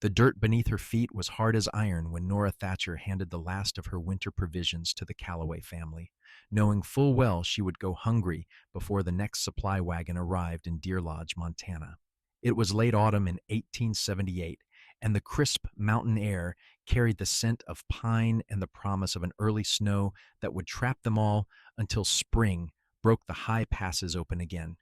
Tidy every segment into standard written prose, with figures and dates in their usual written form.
The dirt beneath her feet was hard as iron when Nora Thatcher handed the last of her winter provisions to the Calloway family, knowing full well she would go hungry before the next supply wagon arrived in Deer Lodge, Montana. It was late autumn in 1878, and the crisp mountain air carried the scent of pine and the promise of an early snow that would trap them all until spring broke the high passes open again.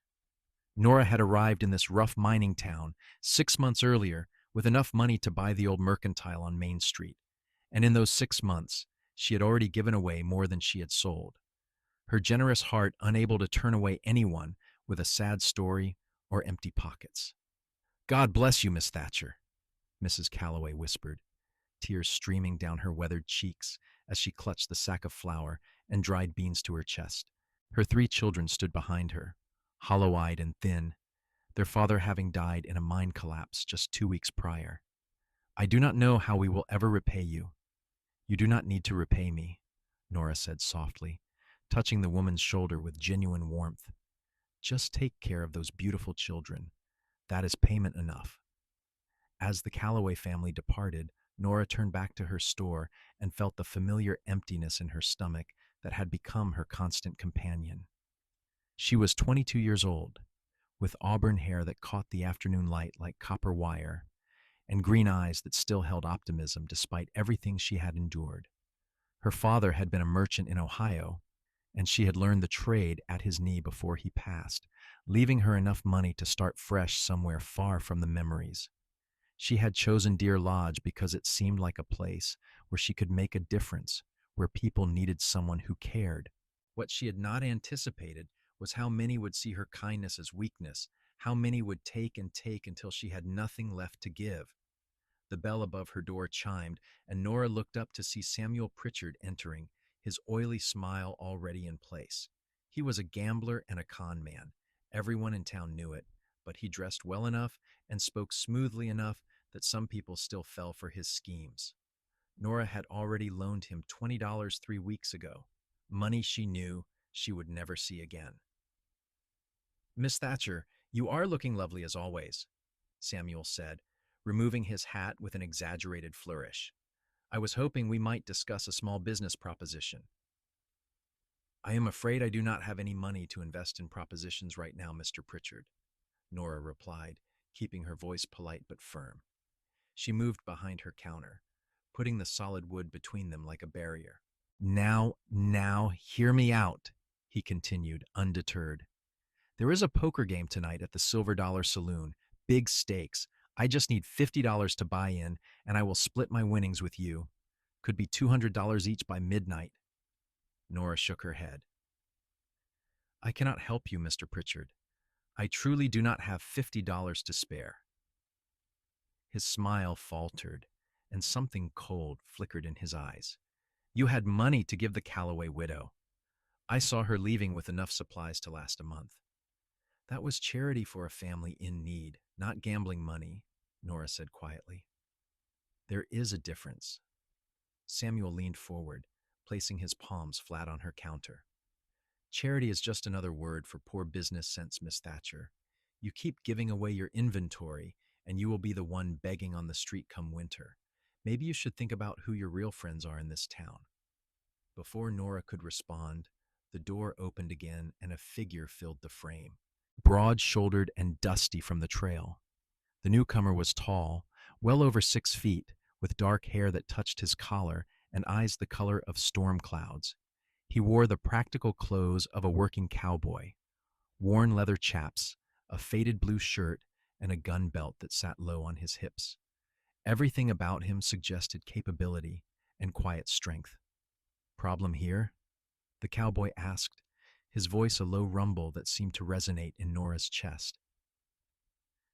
Nora had arrived in this rough mining town 6 months earlier with enough money to buy the old mercantile on Main Street, and in those 6 months, she had already given away more than she had sold. Her generous heart unable to turn away anyone with a sad story or empty pockets. "God bless you, Miss Thatcher," Mrs. Calloway whispered, tears streaming down her weathered cheeks as she clutched the sack of flour and dried beans to her chest. Her 3 children stood behind her, hollow-eyed and thin, their father having died in a mine collapse just 2 weeks prior. "I do not know how we will ever repay you." "You do not need to repay me," Nora said softly, touching the woman's shoulder with genuine warmth. "Just take care of those beautiful children. That is payment enough." As the Calloway family departed, Nora turned back to her store and felt the familiar emptiness in her stomach that had become her constant companion. She was 22 years old, with auburn hair that caught the afternoon light like copper wire, and green eyes that still held optimism despite everything she had endured. Her father had been a merchant in Ohio, and she had learned the trade at his knee before he passed, leaving her enough money to start fresh somewhere far from the memories. She had chosen Deer Lodge because it seemed like a place where she could make a difference, where people needed someone who cared. What she had not anticipated was how many would see her kindness as weakness, how many would take and take until she had nothing left to give. The bell above her door chimed, and Nora looked up to see Samuel Pritchard entering, his oily smile already in place. He was a gambler and a con man. Everyone in town knew it, but he dressed well enough and spoke smoothly enough that some people still fell for his schemes. Nora had already loaned him $20 3 weeks ago, money she knew she would never see again. "Miss Thatcher, you are looking lovely as always," Samuel said, removing his hat with an exaggerated flourish. "I was hoping we might discuss a small business proposition." "I am afraid I do not have any money to invest in propositions right now, Mr. Pritchard," Nora replied, keeping her voice polite but firm. She moved behind her counter, putting the solid wood between them like a barrier. Now, hear me out," he continued, undeterred. "There is a poker game tonight at the Silver Dollar Saloon. Big stakes. I just need $50 to buy in, and I will split my winnings with you. Could be $200 each by midnight." Nora shook her head. "I cannot help you, Mr. Pritchard. I truly do not have $50 to spare." His smile faltered, and something cold flickered in his eyes. "You had money to give the Calloway widow. I saw her leaving with enough supplies to last a month." "That was charity for a family in need, not gambling money," Nora said quietly. "There is a difference." Samuel leaned forward, placing his palms flat on her counter. "Charity is just another word for poor business sense, Miss Thatcher. You keep giving away your inventory, and you will be the one begging on the street come winter. Maybe you should think about who your real friends are in this town." Before Nora could respond, the door opened again and a figure filled the frame, broad-shouldered and dusty from the trail. The newcomer was tall, well over 6 feet, with dark hair that touched his collar and eyes the color of storm clouds. He wore the practical clothes of a working cowboy, worn leather chaps, a faded blue shirt, and a gun belt that sat low on his hips. Everything about him suggested capability and quiet strength. "Problem here?" the cowboy asked, his voice a low rumble that seemed to resonate in Nora's chest.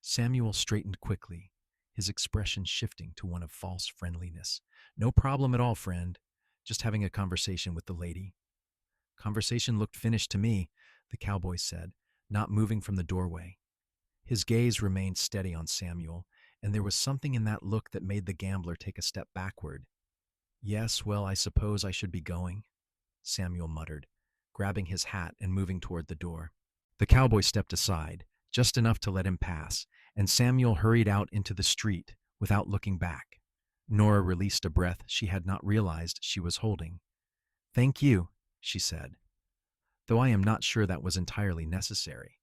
Samuel straightened quickly, his expression shifting to one of false friendliness. "No problem at all, friend. Just having a conversation with the lady." "Conversation looked finished to me," the cowboy said, not moving from the doorway. His gaze remained steady on Samuel, and there was something in that look that made the gambler take a step backward. "Yes, well, I suppose I should be going," Samuel muttered, grabbing his hat and moving toward the door. The cowboy stepped aside, just enough to let him pass, and Samuel hurried out into the street, without looking back. Nora released a breath she had not realized she was holding. "Thank you," she said, "though I am not sure that was entirely necessary.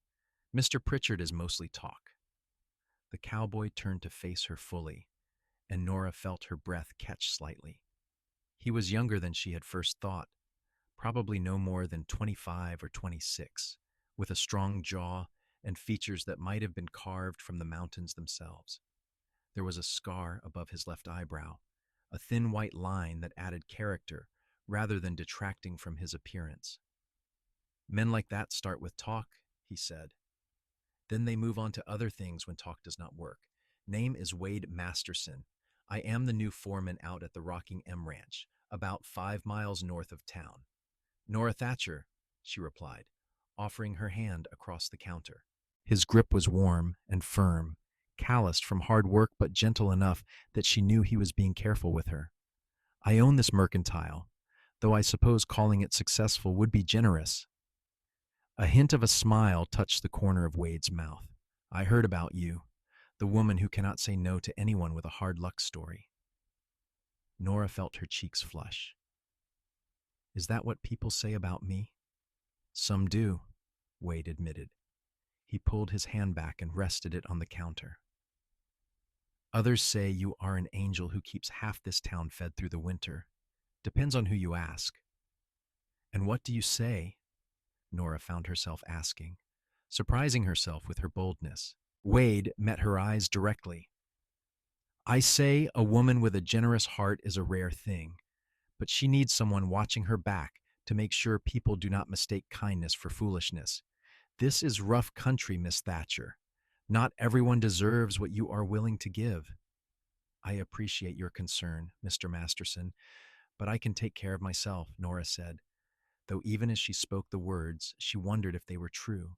Mr. Pritchard is mostly talk." The cowboy turned to face her fully, and Nora felt her breath catch slightly. He was younger than she had first thought, probably no more than 25 or 26, with a strong jaw and features that might have been carved from the mountains themselves. There was a scar above his left eyebrow, a thin white line that added character rather than detracting from his appearance. "Men like that start with talk," he said. "Then they move on to other things when talk does not work. Name is Wade Masterson. I am the new foreman out at the Rocking M Ranch, about 5 miles north of town." "Nora Thatcher," she replied, offering her hand across the counter. His grip was warm and firm, calloused from hard work but gentle enough that she knew he was being careful with her. "I own this mercantile, though I suppose calling it successful would be generous." A hint of a smile touched the corner of Wade's mouth. "I heard about you, the woman who cannot say no to anyone with a hard luck story." Nora felt her cheeks flush. "Is that what people say about me?" "Some do," Wade admitted. He pulled his hand back and rested it on the counter. "Others say you are an angel who keeps half this town fed through the winter. Depends on who you ask." "And what do you say?" Nora found herself asking, surprising herself with her boldness. Wade met her eyes directly. "I say a woman with a generous heart is a rare thing, but she needs someone watching her back to make sure people do not mistake kindness for foolishness. This is rough country, Miss Thatcher. Not everyone deserves what you are willing to give." "I appreciate your concern, Mr. Masterson, but I can take care of myself," Nora said, though even as she spoke the words, she wondered if they were true.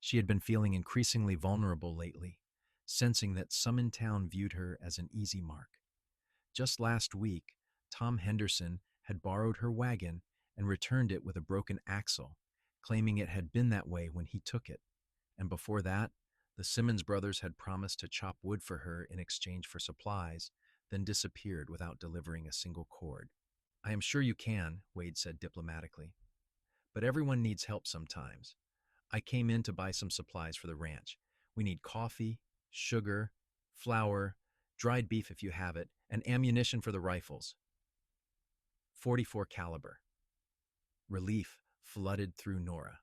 She had been feeling increasingly vulnerable lately, sensing that some in town viewed her as an easy mark. Just last week, Tom Henderson had borrowed her wagon and returned it with a broken axle, claiming it had been that way when he took it. And before that, the Simmons brothers had promised to chop wood for her in exchange for supplies, then disappeared without delivering a single cord. "I am sure you can," Wade said diplomatically. "But everyone needs help sometimes. I came in to buy some supplies for the ranch. We need coffee, sugar, flour, dried beef if you have it, and ammunition for the rifles. 44 caliber. Relief flooded through Nora.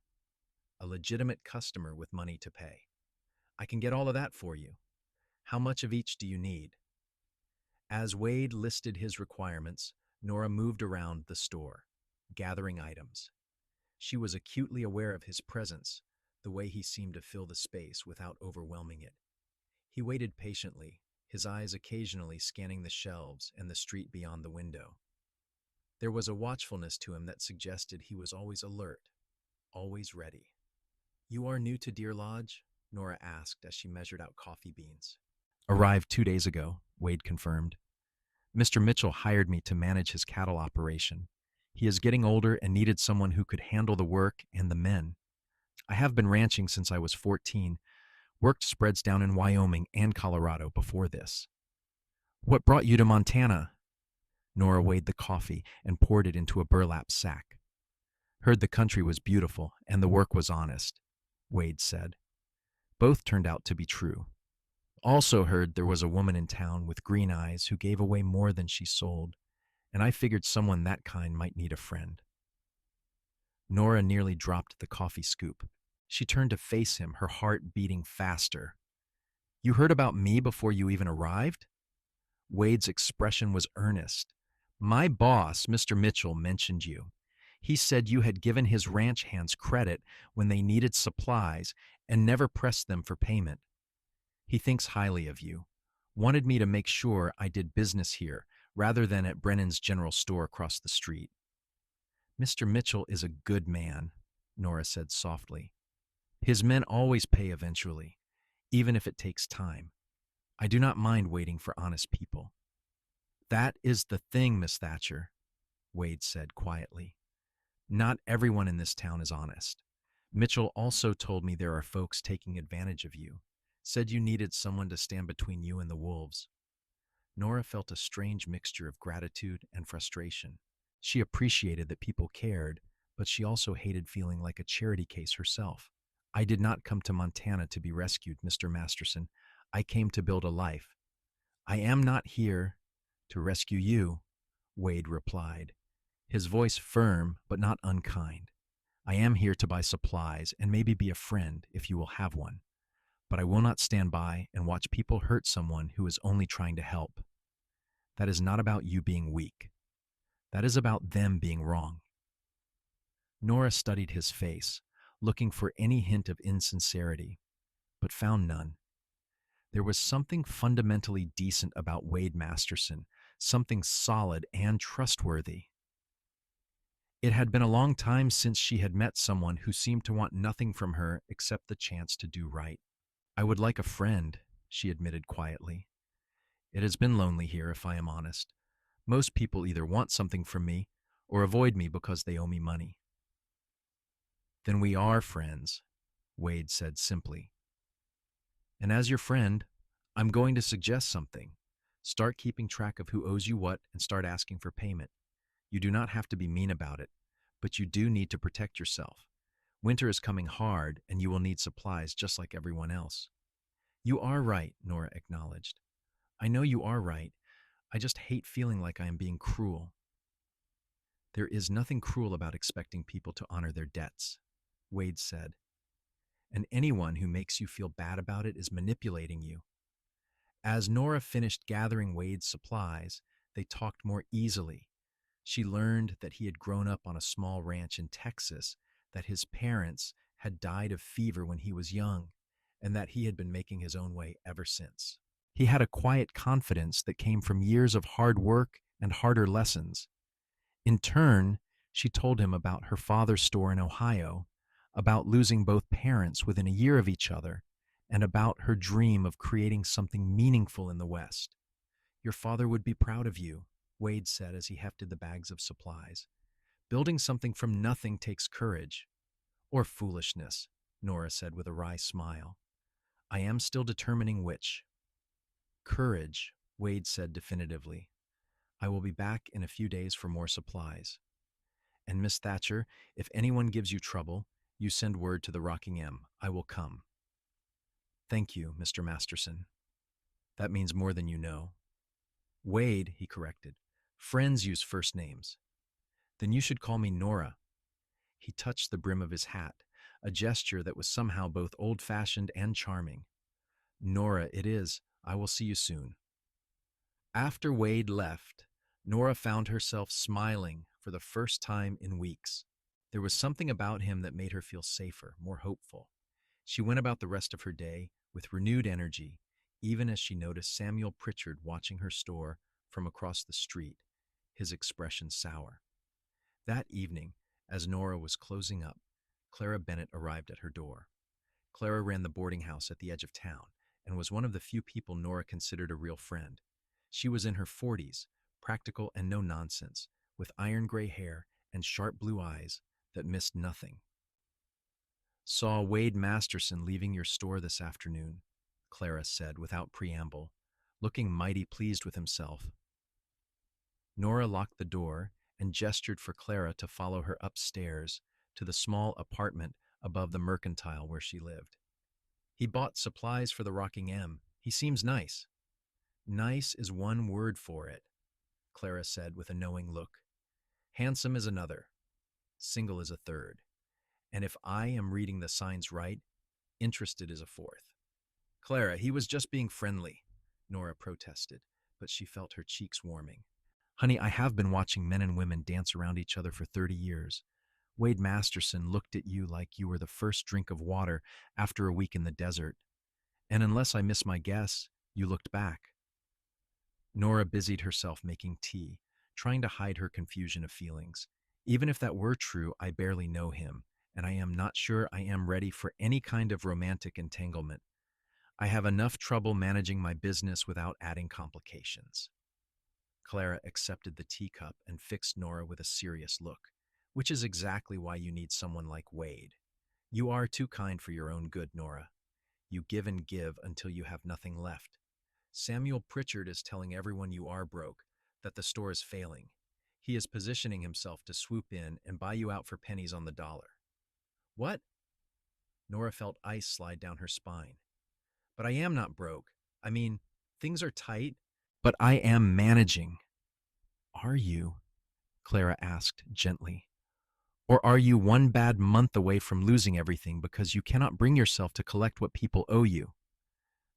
A legitimate customer with money to pay. "I can get all of that for you. How much of each do you need?" As Wade listed his requirements, Nora moved around the store, gathering items. She was acutely aware of his presence, the way he seemed to fill the space without overwhelming it. He waited patiently, his eyes occasionally scanning the shelves and the street beyond the window. There was a watchfulness to him that suggested he was always alert, always ready. "You are new to Deer Lodge?" Nora asked as she measured out coffee beans. "Arrived 2 days ago," Wade confirmed. "Mr. Mitchell hired me to manage his cattle operation. He is getting older and needed someone who could handle the work and the men. I have been ranching since I was 14, worked spreads down in Wyoming and Colorado before this." "What brought you to Montana?" Nora weighed the coffee and poured it into a burlap sack. "Heard the country was beautiful and the work was honest," Wade said. Both turned out to be true. "Also heard there was a woman in town with green eyes who gave away more than she sold, and I figured someone that kind might need a friend." Nora nearly dropped the coffee scoop. She turned to face him, her heart beating faster. "You heard about me before you even arrived?" Wade's expression was earnest. "My boss, Mr. Mitchell, mentioned you. He said you had given his ranch hands credit when they needed supplies and never pressed them for payment. He thinks highly of you. Wanted me to make sure I did business here rather than at Brennan's general store across the street." "Mr. Mitchell is a good man," Nora said softly. "His men always pay eventually, even if it takes time. I do not mind waiting for honest people." "That is the thing, Miss Thatcher," Wade said quietly. "Not everyone in this town is honest. Mitchell also told me there are folks taking advantage of you. Said you needed someone to stand between you and the wolves. Nora felt a strange mixture of gratitude and frustration. She appreciated that people cared, but she also hated feeling like a charity case herself. I did not come to Montana to be rescued, Mr. Masterson. I came to build a life. I am not here to rescue you, Wade replied, his voice firm but not unkind. I am here to buy supplies and maybe be a friend if you will have one. But I will not stand by and watch people hurt someone who is only trying to help. That is not about you being weak. That is about them being wrong. Nora studied his face, looking for any hint of insincerity, but found none. There was something fundamentally decent about Wade Masterson, something solid and trustworthy. It had been a long time since she had met someone who seemed to want nothing from her except the chance to do right. I would like a friend, she admitted quietly. It has been lonely here, if I am honest. Most people either want something from me or avoid me because they owe me money. Then we are friends, Wade said simply. And as your friend, I'm going to suggest something. Start keeping track of who owes you what and start asking for payment. You do not have to be mean about it, but you do need to protect yourself. Winter is coming hard and you will need supplies just like everyone else. You are right, Nora acknowledged. I know you are right. I just hate feeling like I am being cruel. There is nothing cruel about expecting people to honor their debts, Wade said. And anyone who makes you feel bad about it is manipulating you. As Nora finished gathering Wade's supplies, they talked more easily. She learned that he had grown up on a small ranch in Texas, that his parents had died of fever when he was young, and that he had been making his own way ever since. He had a quiet confidence that came from years of hard work and harder lessons. In turn, she told him about her father's store in Ohio, about losing both parents within a year of each other, and about her dream of creating something meaningful in the West. Your father would be proud of you, Wade said as he hefted the bags of supplies. Building something from nothing takes courage. Or foolishness, Nora said with a wry smile. I am still determining which. Courage, Wade said definitively. I will be back in a few days for more supplies. And Miss Thatcher, if anyone gives you trouble, you send word to the Rocking M. I will come. Thank you, Mr. Masterson. That means more than you know. Wade, he corrected. Friends use first names. Then you should call me Nora. He touched the brim of his hat, a gesture that was somehow both old-fashioned and charming. Nora, it is. I will see you soon. After Wade left, Nora found herself smiling for the first time in weeks. There was something about him that made her feel safer, more hopeful. She went about the rest of her day with renewed energy, even as she noticed Samuel Pritchard watching her store from across the street, his expression sour. That evening, as Nora was closing up, Clara Bennett arrived at her door. Clara ran the boarding house at the edge of town and was one of the few people Nora considered a real friend. She was in her 40s, practical and no nonsense, with iron gray hair and sharp blue eyes that missed nothing. Saw Wade Masterson leaving your store this afternoon, Clara said without preamble, looking mighty pleased with himself. Nora locked the door and gestured for Clara to follow her upstairs to the small apartment above the mercantile where she lived. He bought supplies for the Rocking M. He seems nice. Nice is one word for it, Clara said with a knowing look. Handsome is another. Single is a third. And if I am reading the signs right, interested is a fourth. Clara, he was just being friendly, Nora protested, but she felt her cheeks warming. Honey, I have been watching men and women dance around each other for 30 years. Wade Masterson looked at you like you were the first drink of water after a week in the desert. And unless I miss my guess, you looked back. Nora busied herself making tea, trying to hide her confusion of feelings. Even if that were true, I barely know him, and I am not sure I am ready for any kind of romantic entanglement. I have enough trouble managing my business without adding complications. Clara accepted the teacup and fixed Nora with a serious look, which is exactly why you need someone like Wade. You are too kind for your own good, Nora. You give and give until you have nothing left. Samuel Pritchard is telling everyone you are broke, that the store is failing. He is positioning himself to swoop in and buy you out for pennies on the dollar. What? Nora felt ice slide down her spine. But I am not broke. I mean, things are tight, but I am managing. Are you? Clara asked gently. Or are you one bad month away from losing everything because you cannot bring yourself to collect what people owe you?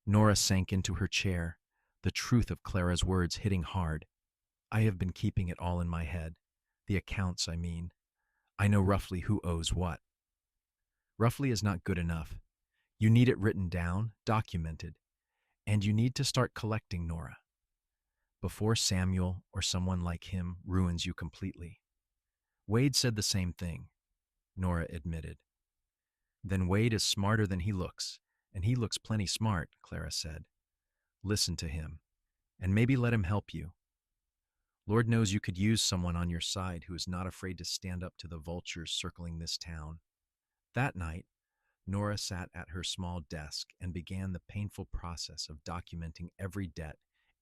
Nora sank into her chair, the truth of Clara's words hitting hard. I have been keeping it all in my head. The accounts, I mean. I know roughly who owes what. Roughly is not good enough. You need it written down, documented, and you need to start collecting, Nora, before Samuel or someone like him ruins you completely. Wade said the same thing, Nora admitted. Then Wade is smarter than he looks, and he looks plenty smart, Clara said. Listen to him, and maybe let him help you. Lord knows you could use someone on your side who is not afraid to stand up to the vultures circling this town. That night, Nora sat at her small desk and began the painful process of documenting every debt,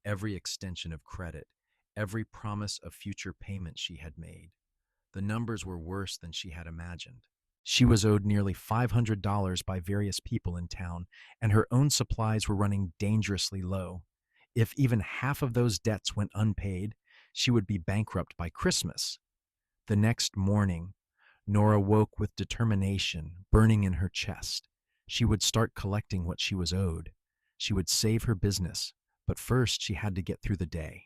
every extension of credit, every promise of future payment she had made. The numbers were worse than she had imagined. She was owed nearly $500 by various people in town, and her own supplies were running dangerously low. If even half of those debts went unpaid, she would be bankrupt by Christmas. The next morning, Nora woke with determination burning in her chest. She would start collecting what she was owed. She would save her business, but first she had to get through the day.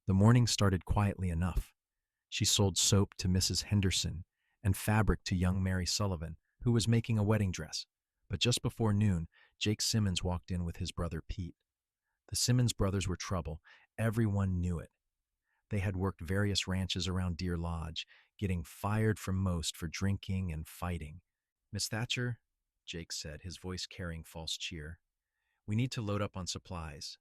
The morning started quietly enough. She sold soap to Mrs. Henderson and fabric to young Mary Sullivan, who was making a wedding dress. But just before noon, Jake Simmons walked in with his brother Pete. The Simmons brothers were trouble. Everyone knew it. They had worked various ranches around Deer Lodge, getting fired from most for drinking and fighting. Miss Thatcher, Jake said, his voice carrying false cheer, we need to load up on supplies.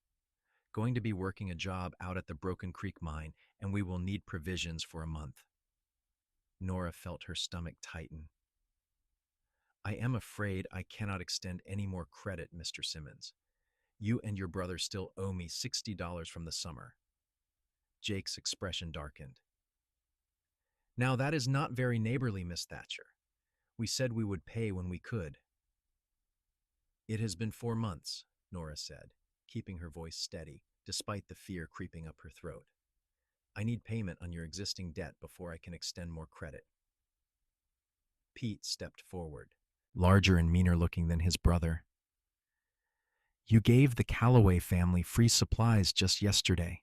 Going to be working a job out at the Broken Creek mine, and we will need provisions for a month. Nora felt her stomach tighten. I am afraid I cannot extend any more credit, Mr. Simmons. You and your brother still owe me $60 from the summer. Jake's expression darkened. Now that is not very neighborly, Miss Thatcher. We said we would pay when we could. It has been 4 months, Nora said, keeping her voice steady, despite the fear creeping up her throat. I need payment on your existing debt before I can extend more credit. Pete stepped forward, larger and meaner looking than his brother. You gave the Calloway family free supplies just yesterday.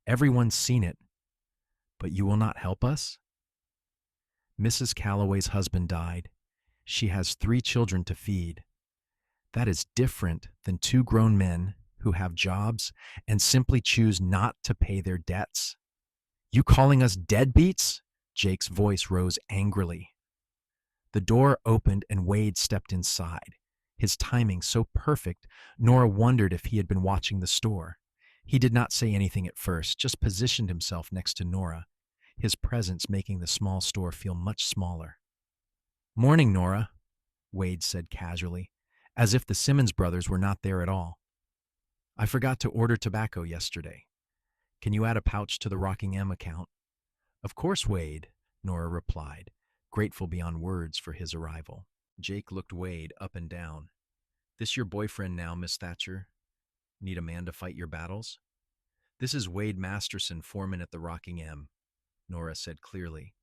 Everyone's seen it, but you will not help us? Mrs. Calloway's husband died. She has 3 children to feed. That is different than 2 grown men who have jobs and simply choose not to pay their debts. You calling us deadbeats? Jake's voice rose angrily. The door opened and Wade stepped inside. His timing so perfect, Nora wondered if he had been watching the store. He did not say anything at first, just positioned himself next to Nora, his presence making the small store feel much smaller. Morning, Nora, Wade said casually, as if the Simmons brothers were not there at all. I forgot to order tobacco yesterday. Can you add a pouch to the Rocking M account? Of course, Wade, Nora replied, grateful beyond words for his arrival. Jake looked Wade up and down. This your boyfriend now, Miss Thatcher? Need a man to fight your battles? This is Wade Masterson, foreman at the Rocking M, Nora said clearly.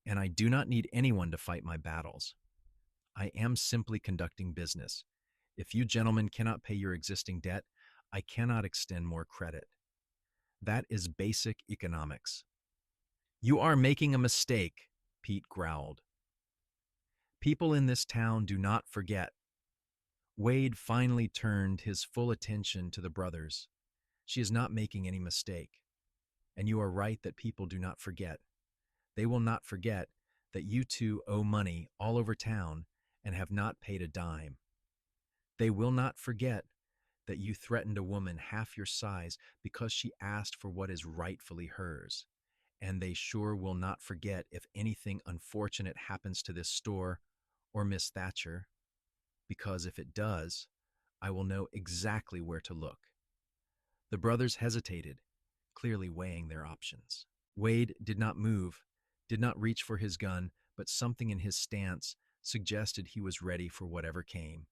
And I do not need anyone to fight my battles. I am simply conducting business. If you gentlemen cannot pay your existing debt, I cannot extend more credit. That is basic economics. You are making a mistake, Pete growled. People in this town do not forget. Wade finally turned his full attention to the brothers. She is not making any mistake. And you are right that people do not forget. They will not forget that you two owe money all over town and have not paid a dime. They will not forget that you threatened a woman half your size because she asked for what is rightfully hers. And they sure will not forget if anything unfortunate happens to this store or Miss Thatcher, because if it does, I will know exactly where to look." The brothers hesitated, clearly weighing their options. Wade did not move, did not reach for his gun, but something in his stance suggested he was ready for whatever came.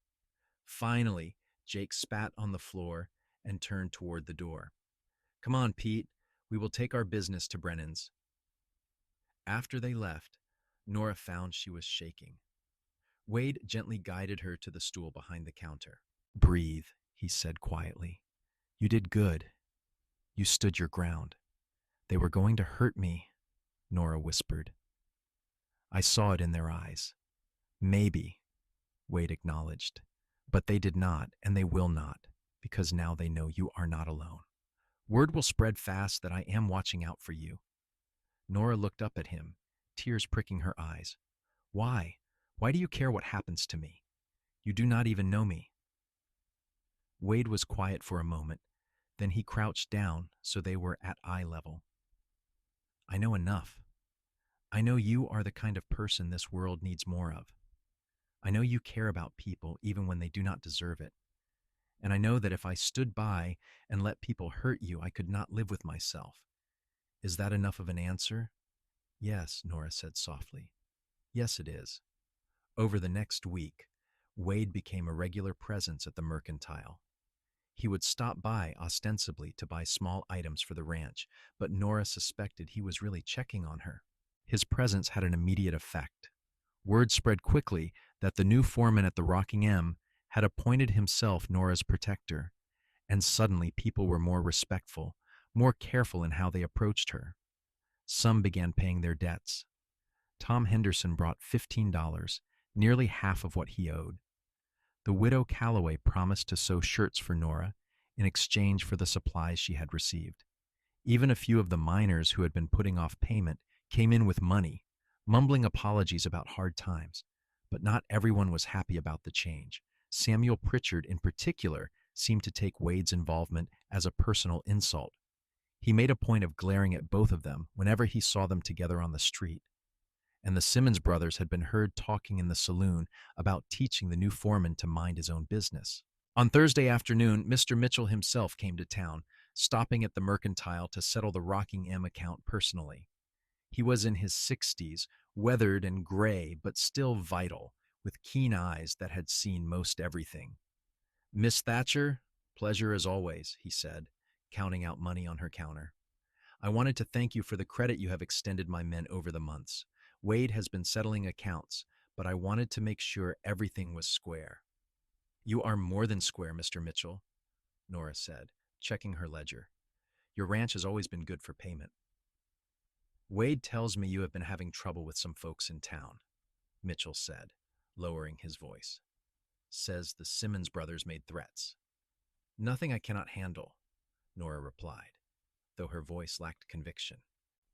Finally, Jake spat on the floor and turned toward the door. "Come on, Pete. We will take our business to Brennan's." After they left, Nora found she was shaking. Wade gently guided her to the stool behind the counter. "Breathe," he said quietly. "You did good. You stood your ground." "They were going to hurt me," Nora whispered. "I saw it in their eyes." "Maybe," Wade acknowledged. "But they did not, and they will not, because now they know you are not alone. Word will spread fast that I am watching out for you." Nora looked up at him, tears pricking her eyes. "Why? Why do you care what happens to me? You do not even know me." Wade was quiet for a moment, then he crouched down so they were at eye level. "I know enough. I know you are the kind of person this world needs more of. I know you care about people even when they do not deserve it. And I know that if I stood by and let people hurt you, I could not live with myself. Is that enough of an answer?" "Yes," Nora said softly. "Yes, it is." Over the next week, Wade became a regular presence at the Mercantile. He would stop by ostensibly to buy small items for the ranch, but Nora suspected he was really checking on her. His presence had an immediate effect. Word spread quickly that the new foreman at the Rocking M had appointed himself Nora's protector, and suddenly people were more respectful, more careful in how they approached her. Some began paying their debts. Tom Henderson brought $15, nearly half of what he owed. The widow Calloway promised to sew shirts for Nora in exchange for the supplies she had received. Even a few of the miners who had been putting off payment came in with money, mumbling apologies about hard times. But not everyone was happy about the change. Samuel Pritchard, in particular, seemed to take Wade's involvement as a personal insult. He made a point of glaring at both of them whenever he saw them together on the street. And the Simmons brothers had been heard talking in the saloon about teaching the new foreman to mind his own business. On Thursday afternoon, Mr. Mitchell himself came to town, stopping at the Mercantile to settle the Rocking M account personally. He was in his 60s, weathered and gray, but still vital, with keen eyes that had seen most everything. "Miss Thatcher, pleasure as always," he said, counting out money on her counter. "I wanted to thank you for the credit you have extended my men over the months. Wade has been settling accounts, but I wanted to make sure everything was square." "You are more than square, Mr. Mitchell," Nora said, checking her ledger. "Your ranch has always been good for payment." "Wade tells me you have been having trouble with some folks in town," Mitchell said, lowering his voice. "Says the Simmons brothers made threats." "Nothing I cannot handle," Nora replied, though her voice lacked conviction.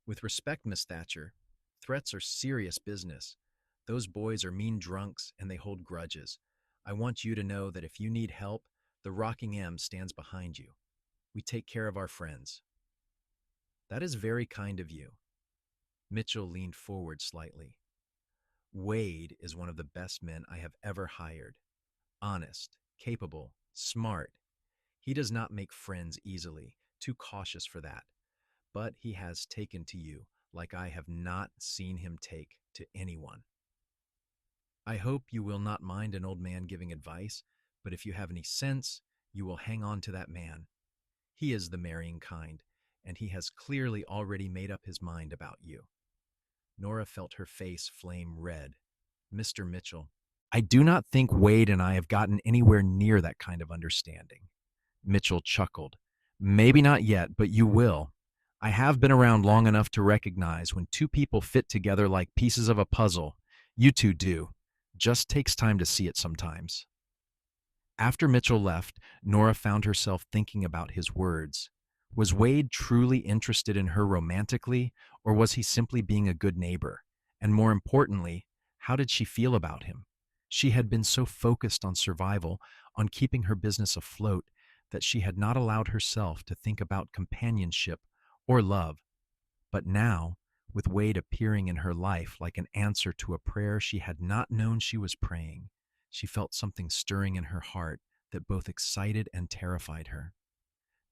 "With respect, Miss Thatcher, threats are serious business. Those boys are mean drunks and they hold grudges. I want you to know that if you need help, the Rocking M stands behind you. We take care of our friends." "That is very kind of you." Mitchell leaned forward slightly. "Wade is one of the best men I have ever hired. Honest, capable, smart. He does not make friends easily, too cautious for that. But he has taken to you like I have not seen him take to anyone. I hope you will not mind an old man giving advice, but if you have any sense, you will hang on to that man. He is the marrying kind, and he has clearly already made up his mind about you." Nora felt her face flame red. "Mr. Mitchell, I do not think Wade and I have gotten anywhere near that kind of understanding." Mitchell chuckled. "Maybe not yet, but you will. I have been around long enough to recognize when two people fit together like pieces of a puzzle. You two do. Just takes time to see it sometimes." After Mitchell left, Nora found herself thinking about his words. Was Wade truly interested in her romantically, or was he simply being a good neighbor? And more importantly, how did she feel about him? She had been so focused on survival, on keeping her business afloat, that she had not allowed herself to think about companionship or love. But now, with Wade appearing in her life like an answer to a prayer she had not known she was praying, she felt something stirring in her heart that both excited and terrified her.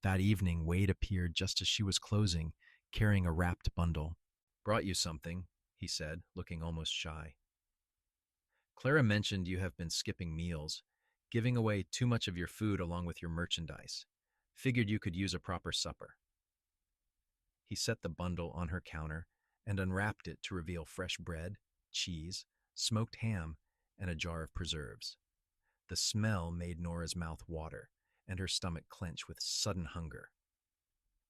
That evening, Wade appeared just as she was closing, carrying a wrapped bundle. "Brought you something," he said, looking almost shy. "Clara mentioned you have been skipping meals, giving away too much of your food along with your merchandise. Figured you could use a proper supper." He set the bundle on her counter and unwrapped it to reveal fresh bread, cheese, smoked ham, and a jar of preserves. The smell made Nora's mouth water and her stomach clench with sudden hunger.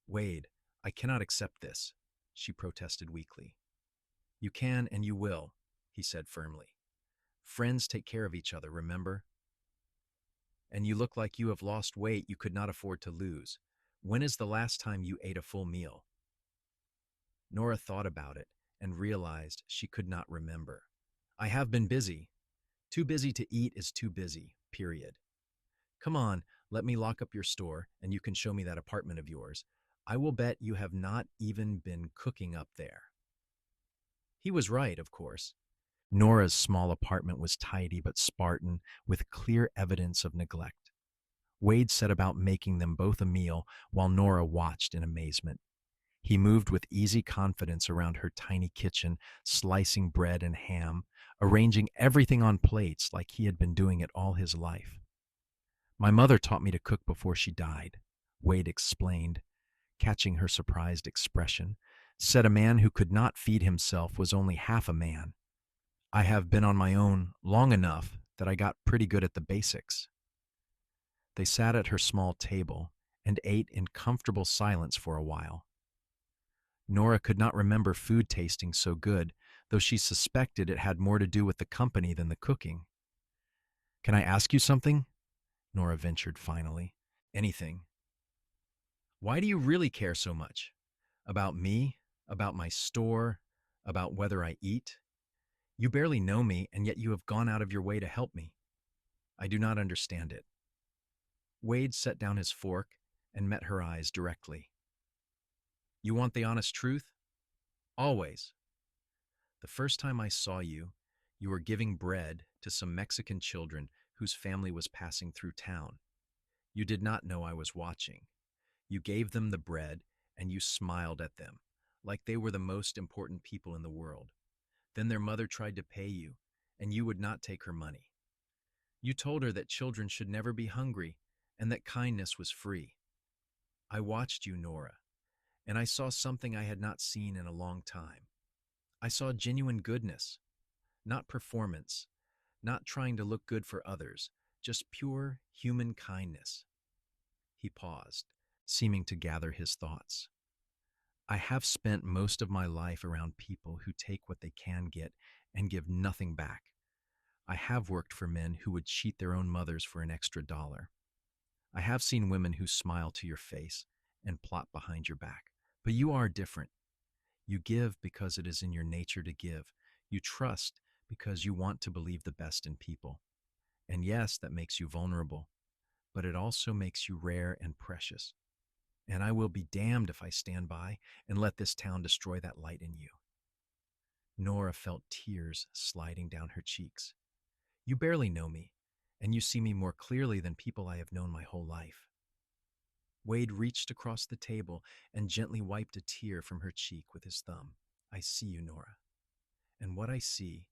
"Wade, I cannot accept this," she protested weakly. "You can and you will," he said firmly. "Friends take care of each other, remember? And you look like you have lost weight you could not afford to lose. When is the last time you ate a full meal?" Nora thought about it and realized she could not remember. "I have been busy. Too busy to eat is too busy, period. Come on, let me lock up your store and you can show me that apartment of yours. I will bet you have not even been cooking up there." He was right, of course. Nora's small apartment was tidy but Spartan, with clear evidence of neglect. Wade set about making them both a meal while Nora watched in amazement. He moved with easy confidence around her tiny kitchen, slicing bread and ham, arranging everything on plates like he had been doing it all his life. "My mother taught me to cook before she died," Wade explained, catching her surprised expression. "Said a man who could not feed himself was only half a man. I have been on my own long enough that I got pretty good at the basics." They sat at her small table and ate in comfortable silence for a while. Nora could not remember food tasting so good, though she suspected it had more to do with the company than the cooking. "Can I ask you something?" Nora ventured finally. "Anything." "Why do you really care so much? About me? About my store? About whether I eat? You barely know me, and yet you have gone out of your way to help me. I do not understand it." Wade set down his fork and met her eyes directly. "You want the honest truth? Always. The first time I saw you, you were giving bread to some Mexican children whose family was passing through town. You did not know I was watching. You gave them the bread, and you smiled at them, like they were the most important people in the world. Then their mother tried to pay you, and you would not take her money. You told her that children should never be hungry, and that kindness was free. I watched you, Nora, and I saw something I had not seen in a long time. I saw genuine goodness, not performance, not trying to look good for others, just pure human kindness." He paused, seeming to gather his thoughts. "I have spent most of my life around people who take what they can get and give nothing back. I have worked for men who would cheat their own mothers for an extra dollar. I have seen women who smile to your face and plot behind your back. But you are different. You give because it is in your nature to give. You trust because you want to believe the best in people. And yes, that makes you vulnerable, but it also makes you rare and precious. And I will be damned if I stand by and let this town destroy that light in you." Nora felt tears sliding down her cheeks. "You barely know me, and you see me more clearly than people I have known my whole life." Wade reached across the table and gently wiped a tear from her cheek with his thumb. "I see you, Nora. And what I see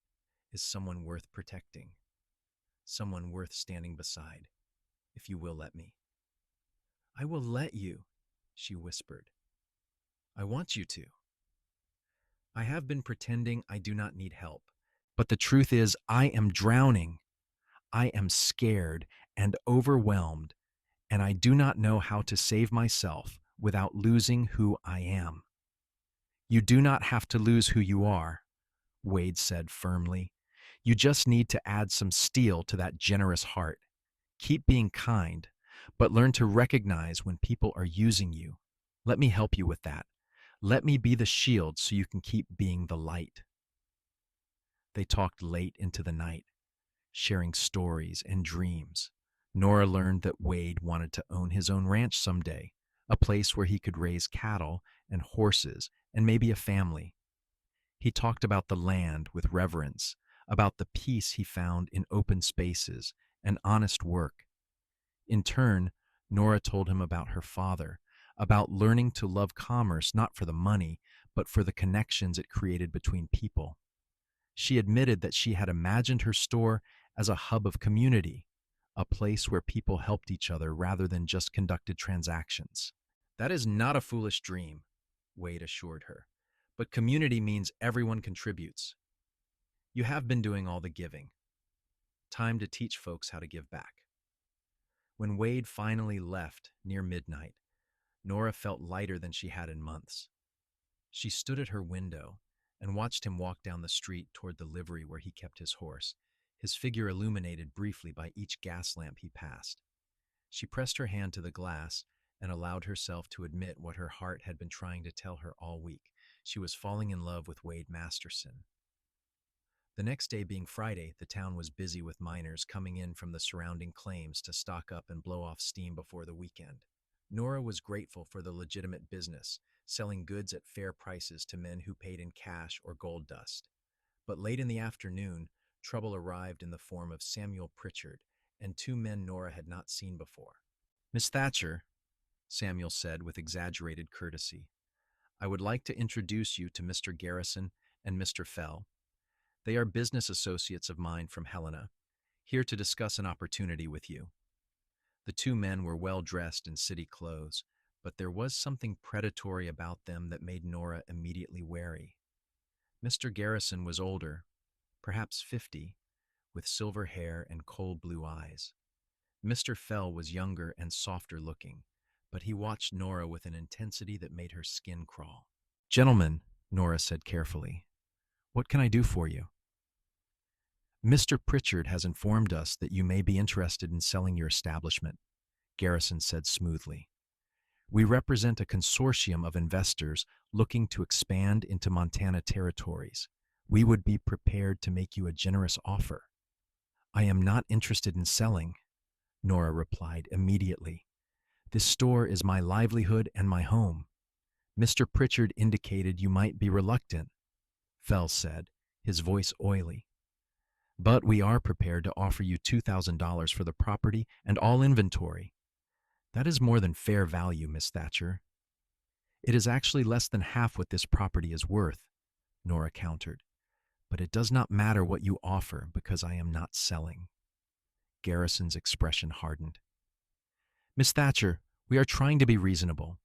is someone worth protecting, someone worth standing beside, if you will let me." "I will let you," she whispered. "I want you to. I have been pretending I do not need help, but the truth is I am drowning. I am scared and overwhelmed, and I do not know how to save myself without losing who I am." "You do not have to lose who you are," Wade said firmly. "You just need to add some steel to that generous heart. Keep being kind, but learn to recognize when people are using you. Let me help you with that. Let me be the shield so you can keep being the light." They talked late into the night, sharing stories and dreams. Nora learned that Wade wanted to own his own ranch someday, a place where he could raise cattle and horses and maybe a family. He talked about the land with reverence, about the peace he found in open spaces and honest work. In turn, Nora told him about her father, about learning to love commerce not for the money, but for the connections it created between people. She admitted that she had imagined her store as a hub of community, a place where people helped each other rather than just conducted transactions. That is not a foolish dream, Wade assured her. But community means everyone contributes. You have been doing all the giving. Time to teach folks how to give back. When Wade finally left near midnight, Nora felt lighter than she had in months. She stood at her window and watched him walk down the street toward the livery where he kept his horse, his figure illuminated briefly by each gas lamp he passed. She pressed her hand to the glass and allowed herself to admit what her heart had been trying to tell her all week. She was falling in love with Wade Masterson. The next day being Friday, the town was busy with miners coming in from the surrounding claims to stock up and blow off steam before the weekend. Nora was grateful for the legitimate business, selling goods at fair prices to men who paid in cash or gold dust. But late in the afternoon, trouble arrived in the form of Samuel Pritchard and two men Nora had not seen before. "Miss Thatcher," Samuel said with exaggerated courtesy, "I would like to introduce you to Mr. Garrison and Mr. Fell. They are business associates of mine from Helena, here to discuss an opportunity with you." The two men were well dressed in city clothes, but there was something predatory about them that made Nora immediately wary. Mr. Garrison was older, perhaps 50, with silver hair and cold blue eyes. Mr. Fell was younger and softer looking, but he watched Nora with an intensity that made her skin crawl. "Gentlemen," Nora said carefully, "what can I do for you?" "Mr. Pritchard has informed us that you may be interested in selling your establishment," Garrison said smoothly. "We represent a consortium of investors looking to expand into Montana territories. We would be prepared to make you a generous offer." "I am not interested in selling," Nora replied immediately. "This store is my livelihood and my home." "Mr. Pritchard indicated you might be reluctant," Fell said, his voice oily. "But we are prepared to offer you $2,000 for the property and all inventory." "That is more than fair value, Miss Thatcher." "It is actually less than half what this property is worth," Nora countered. "But it does not matter what you offer because I am not selling." Garrison's expression hardened. "Miss Thatcher, we are trying to be reasonable.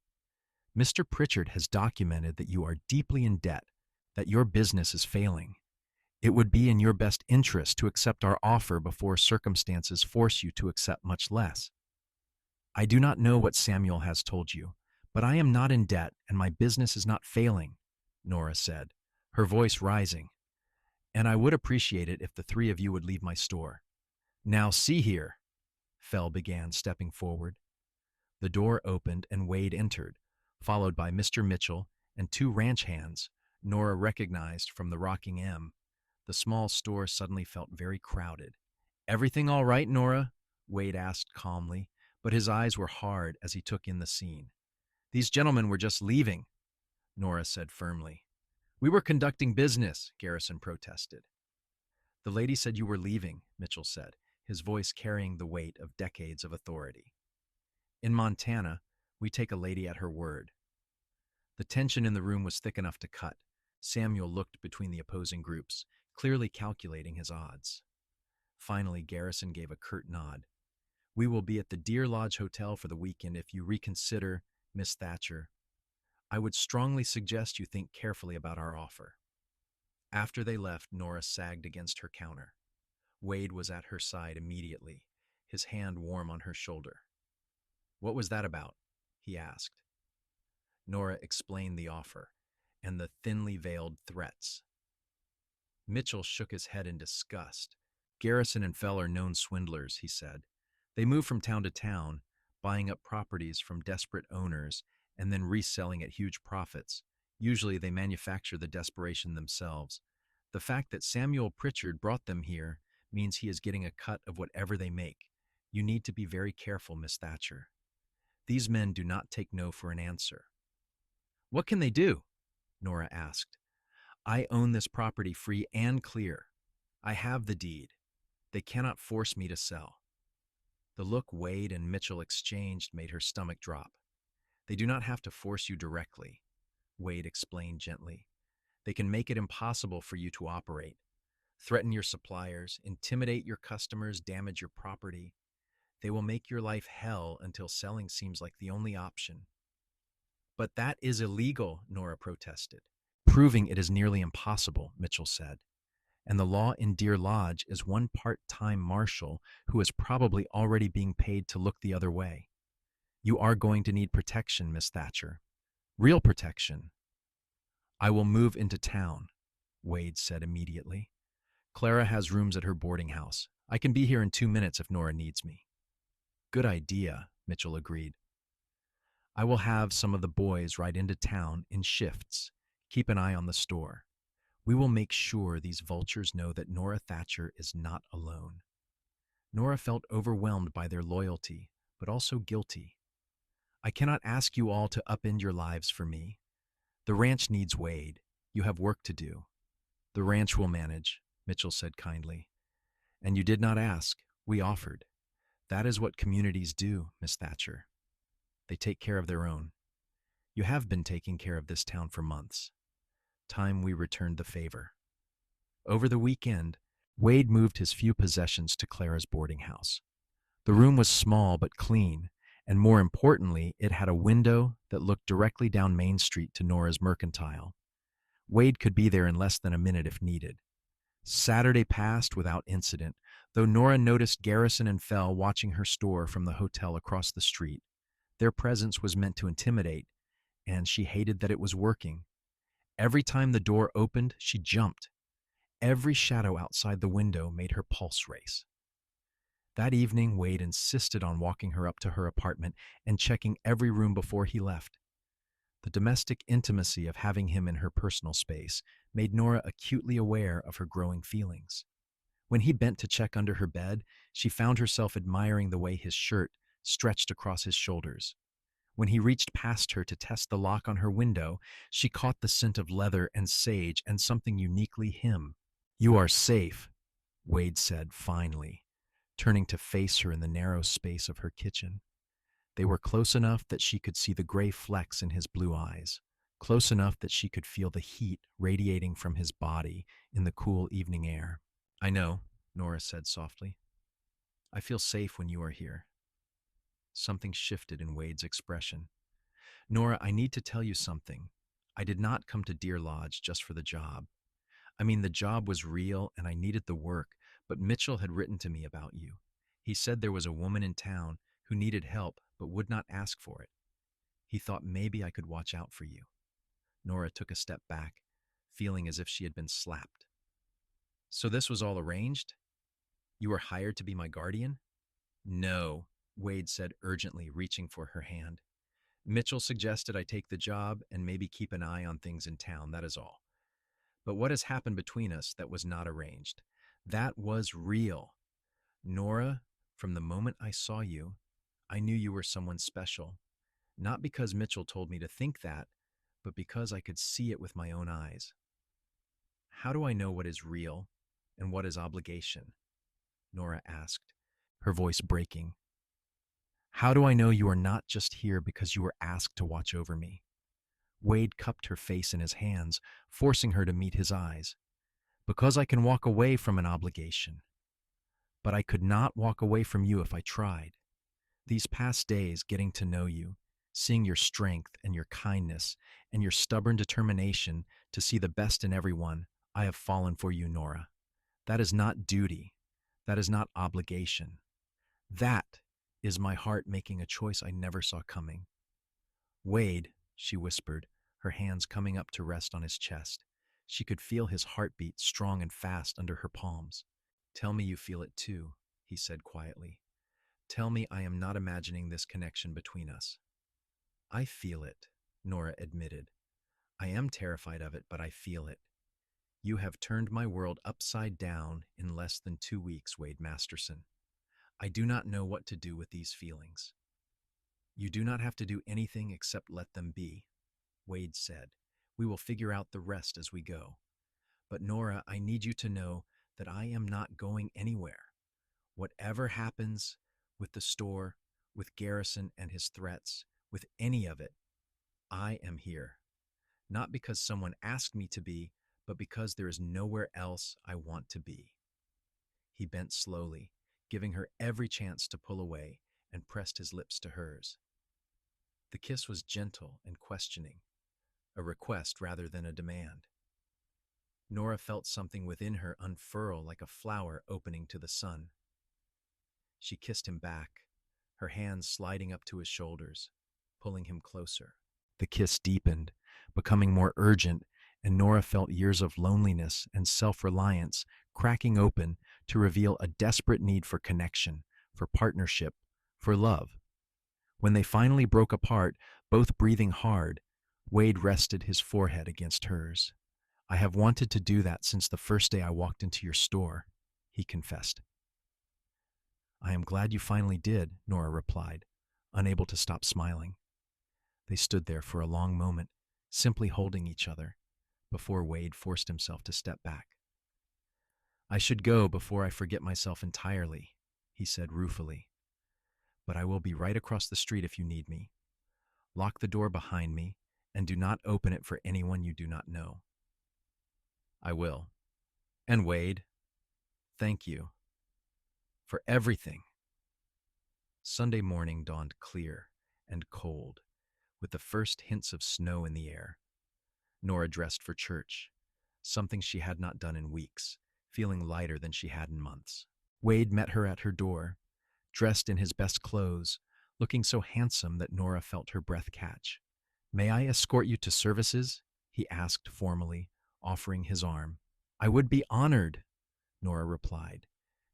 Mr. Pritchard has documented that you are deeply in debt, that your business is failing. It would be in your best interest to accept our offer before circumstances force you to accept much less." "I do not know what Samuel has told you, but I am not in debt and my business is not failing," Nora said, her voice rising. "And I would appreciate it if the three of you would leave my store." "Now see here," Fell began, stepping forward. The door opened and Wade entered, followed by Mr. Mitchell and two ranch hands Nora recognized from the Rocking M. The small store suddenly felt very crowded. "Everything all right, Nora?" Wade asked calmly, but his eyes were hard as he took in the scene. "These gentlemen were just leaving," Nora said firmly. "We were conducting business," Garrison protested. "The lady said you were leaving," Mitchell said, his voice carrying the weight of decades of authority. "In Montana, we take a lady at her word." The tension in the room was thick enough to cut. Samuel looked between the opposing groups, clearly calculating his odds. Finally, Garrison gave a curt nod. "We will be at the Deer Lodge Hotel for the weekend if you reconsider, Miss Thatcher. I would strongly suggest you think carefully about our offer." After they left, Nora sagged against her counter. Wade was at her side immediately, his hand warm on her shoulder. "What was that about?" he asked. Nora explained the offer and the thinly veiled threats. Mitchell shook his head in disgust. "Garrison and Fell are known swindlers," he said. "They move from town to town, buying up properties from desperate owners and then reselling at huge profits. Usually they manufacture the desperation themselves. The fact that Samuel Pritchard brought them here means he is getting a cut of whatever they make. You need to be very careful, Miss Thatcher. These men do not take no for an answer." "What can they do?" Nora asked. "I own this property free and clear. I have the deed. They cannot force me to sell." The look Wade and Mitchell exchanged made her stomach drop. They do not have to force you directly, Wade explained gently. They can make it impossible for you to operate, threaten your suppliers, intimidate your customers, damage your property. They will make your life hell until selling seems like the only option. But that is illegal, Nora protested. Proving it is nearly impossible, Mitchell said. And the law in Deer Lodge is one part-time marshal who is probably already being paid to look the other way. You are going to need protection, Miss Thatcher. Real protection. I will move into town, Wade said immediately. Clara has rooms at her boarding house. I can be here in 2 minutes if Nora needs me. Good idea, Mitchell agreed. I will have some of the boys ride into town in shifts. Keep an eye on the store. We will make sure these vultures know that Nora Thatcher is not alone. Nora felt overwhelmed by their loyalty, but also guilty. I cannot ask you all to upend your lives for me. The ranch needs Wade. You have work to do. The ranch will manage, Mitchell said kindly. And you did not ask. We offered. That is what communities do, Miss Thatcher. They take care of their own. You have been taking care of this town for months. Time we returned the favor. Over the weekend, Wade moved his few possessions to Clara's boarding house. The room was small but clean, and more importantly, it had a window that looked directly down Main Street to Nora's mercantile. Wade could be there in less than a minute if needed. Saturday passed without incident, though Nora noticed Garrison and Fell watching her store from the hotel across the street. Their presence was meant to intimidate, and she hated that it was working. Every time the door opened, she jumped. Every shadow outside the window made her pulse race. That evening, Wade insisted on walking her up to her apartment and checking every room before he left. The domestic intimacy of having him in her personal space made Nora acutely aware of her growing feelings. When he bent to check under her bed, she found herself admiring the way his shirt stretched across his shoulders. When he reached past her to test the lock on her window, she caught the scent of leather and sage and something uniquely him. You are safe, Wade said finally, turning to face her in the narrow space of her kitchen. They were close enough that she could see the gray flecks in his blue eyes, close enough that she could feel the heat radiating from his body in the cool evening air. I know, Nora said softly. I feel safe when you are here. Something shifted in Wade's expression. Nora, I need to tell you something. I did not come to Deer Lodge just for the job. I mean, the job was real and I needed the work, but Mitchell had written to me about you. He said there was a woman in town who needed help but would not ask for it. He thought maybe I could watch out for you. Nora took a step back, feeling as if she had been slapped. So this was all arranged? You were hired to be my guardian? No, Wade said urgently, reaching for her hand. Mitchell suggested I take the job and maybe keep an eye on things in town, that is all. But what has happened between us that was not arranged? That was real. Nora, from the moment I saw you, I knew you were someone special. Not because Mitchell told me to think that, but because I could see it with my own eyes. How do I know what is real and what is obligation? Nora asked, her voice breaking. How do I know you are not just here because you were asked to watch over me? Wade cupped her face in his hands, forcing her to meet his eyes. Because I can walk away from an obligation. But I could not walk away from you if I tried. These past days, getting to know you, seeing your strength and your kindness and your stubborn determination to see the best in everyone, I have fallen for you, Nora. That is not duty. That is not obligation. That is my heart making a choice I never saw coming. Wade, she whispered, her hands coming up to rest on his chest. She could feel his heartbeat strong and fast under her palms. Tell me you feel it too, he said quietly. Tell me I am not imagining this connection between us. I feel it, Nora admitted. I am terrified of it, but I feel it. You have turned my world upside down in less than 2 weeks, Wade Masterson. I do not know what to do with these feelings. You do not have to do anything except let them be, Wade said. We will figure out the rest as we go. But Nora, I need you to know that I am not going anywhere. Whatever happens, With the store, with Garrison and his threats, with any of it, I am here. Not because someone asked me to be, but because there is nowhere else I want to be. He bent slowly, giving her every chance to pull away, and pressed his lips to hers. The kiss was gentle and questioning, a request rather than a demand. Nora felt something within her unfurl like a flower opening to the sun. She kissed him back, her hands sliding up to his shoulders, pulling him closer. The kiss deepened, becoming more urgent, and Nora felt years of loneliness and self-reliance cracking open to reveal a desperate need for connection, for partnership, for love. When they finally broke apart, both breathing hard, Wade rested his forehead against hers. I have wanted to do that since the first day I walked into your store, he confessed. I am glad you finally did, Nora replied, unable to stop smiling. They stood there for a long moment, simply holding each other, before Wade forced himself to step back. I should go before I forget myself entirely, he said ruefully. But I will be right across the street if you need me. Lock the door behind me, and do not open it for anyone you do not know. I will. And Wade, thank you. For everything. Sunday morning dawned clear and cold, with the first hints of snow in the air. Nora dressed for church, something she had not done in weeks, feeling lighter than she had in months. Wade met her at her door, dressed in his best clothes, looking so handsome that Nora felt her breath catch. May I escort you to services? He asked formally, offering his arm. I would be honored, Nora replied,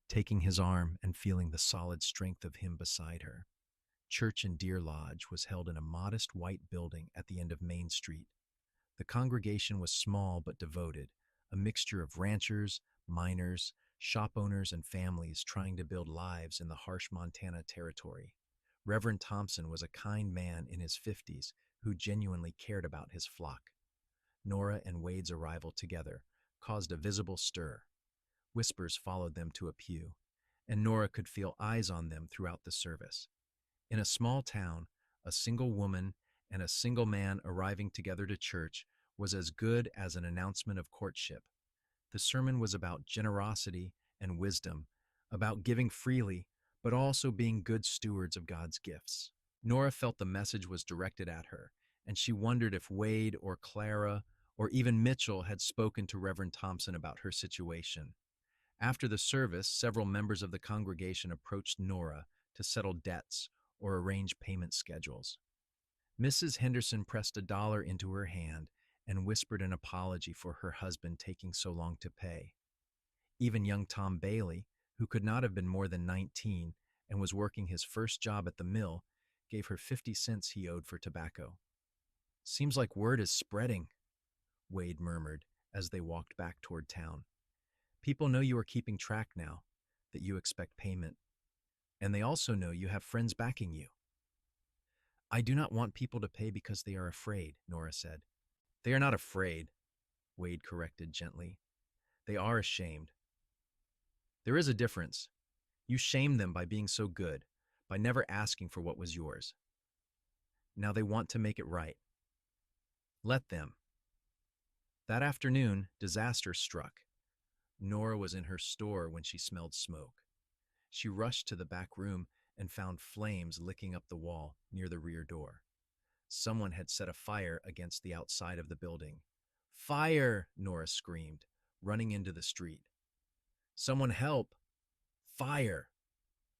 taking his arm and feeling the solid strength of him beside her. Church in Deer Lodge was held in a modest white building at the end of Main Street. The congregation was small but devoted, a mixture of ranchers, miners, shop owners, and families trying to build lives in the harsh Montana territory. Reverend Thompson was a kind man in his 50s who genuinely cared about his flock. Nora and Wade's arrival together caused a visible stir. Whispers followed them to a pew, and Nora could feel eyes on them throughout the service. In a small town, a single woman and a single man arriving together to church was as good as an announcement of courtship. The sermon was about generosity and wisdom, about giving freely, but also being good stewards of God's gifts. Nora felt the message was directed at her, and she wondered if Wade or Clara or even Mitchell had spoken to Reverend Thompson about her situation. After the service, several members of the congregation approached Nora to settle debts or arrange payment schedules. Mrs. Henderson pressed $1 into her hand and whispered an apology for her husband taking so long to pay. Even young Tom Bailey, who could not have been more than 19 and was working his first job at the mill, gave her 50 cents he owed for tobacco. Seems like word is spreading, Wade murmured as they walked back toward town. People know you are keeping track now, that you expect payment, and they also know you have friends backing you. I do not want people to pay because they are afraid, Nora said. They are not afraid, Wade corrected gently. They are ashamed. There is a difference. You shamed them by being so good, by never asking for what was yours. Now they want to make it right. Let them. That afternoon, disaster struck. Nora was in her store when she smelled smoke. She rushed to the back room and found flames licking up the wall near the rear door. Someone had set a fire against the outside of the building. Fire! Nora screamed, running into the street. Someone help! Fire!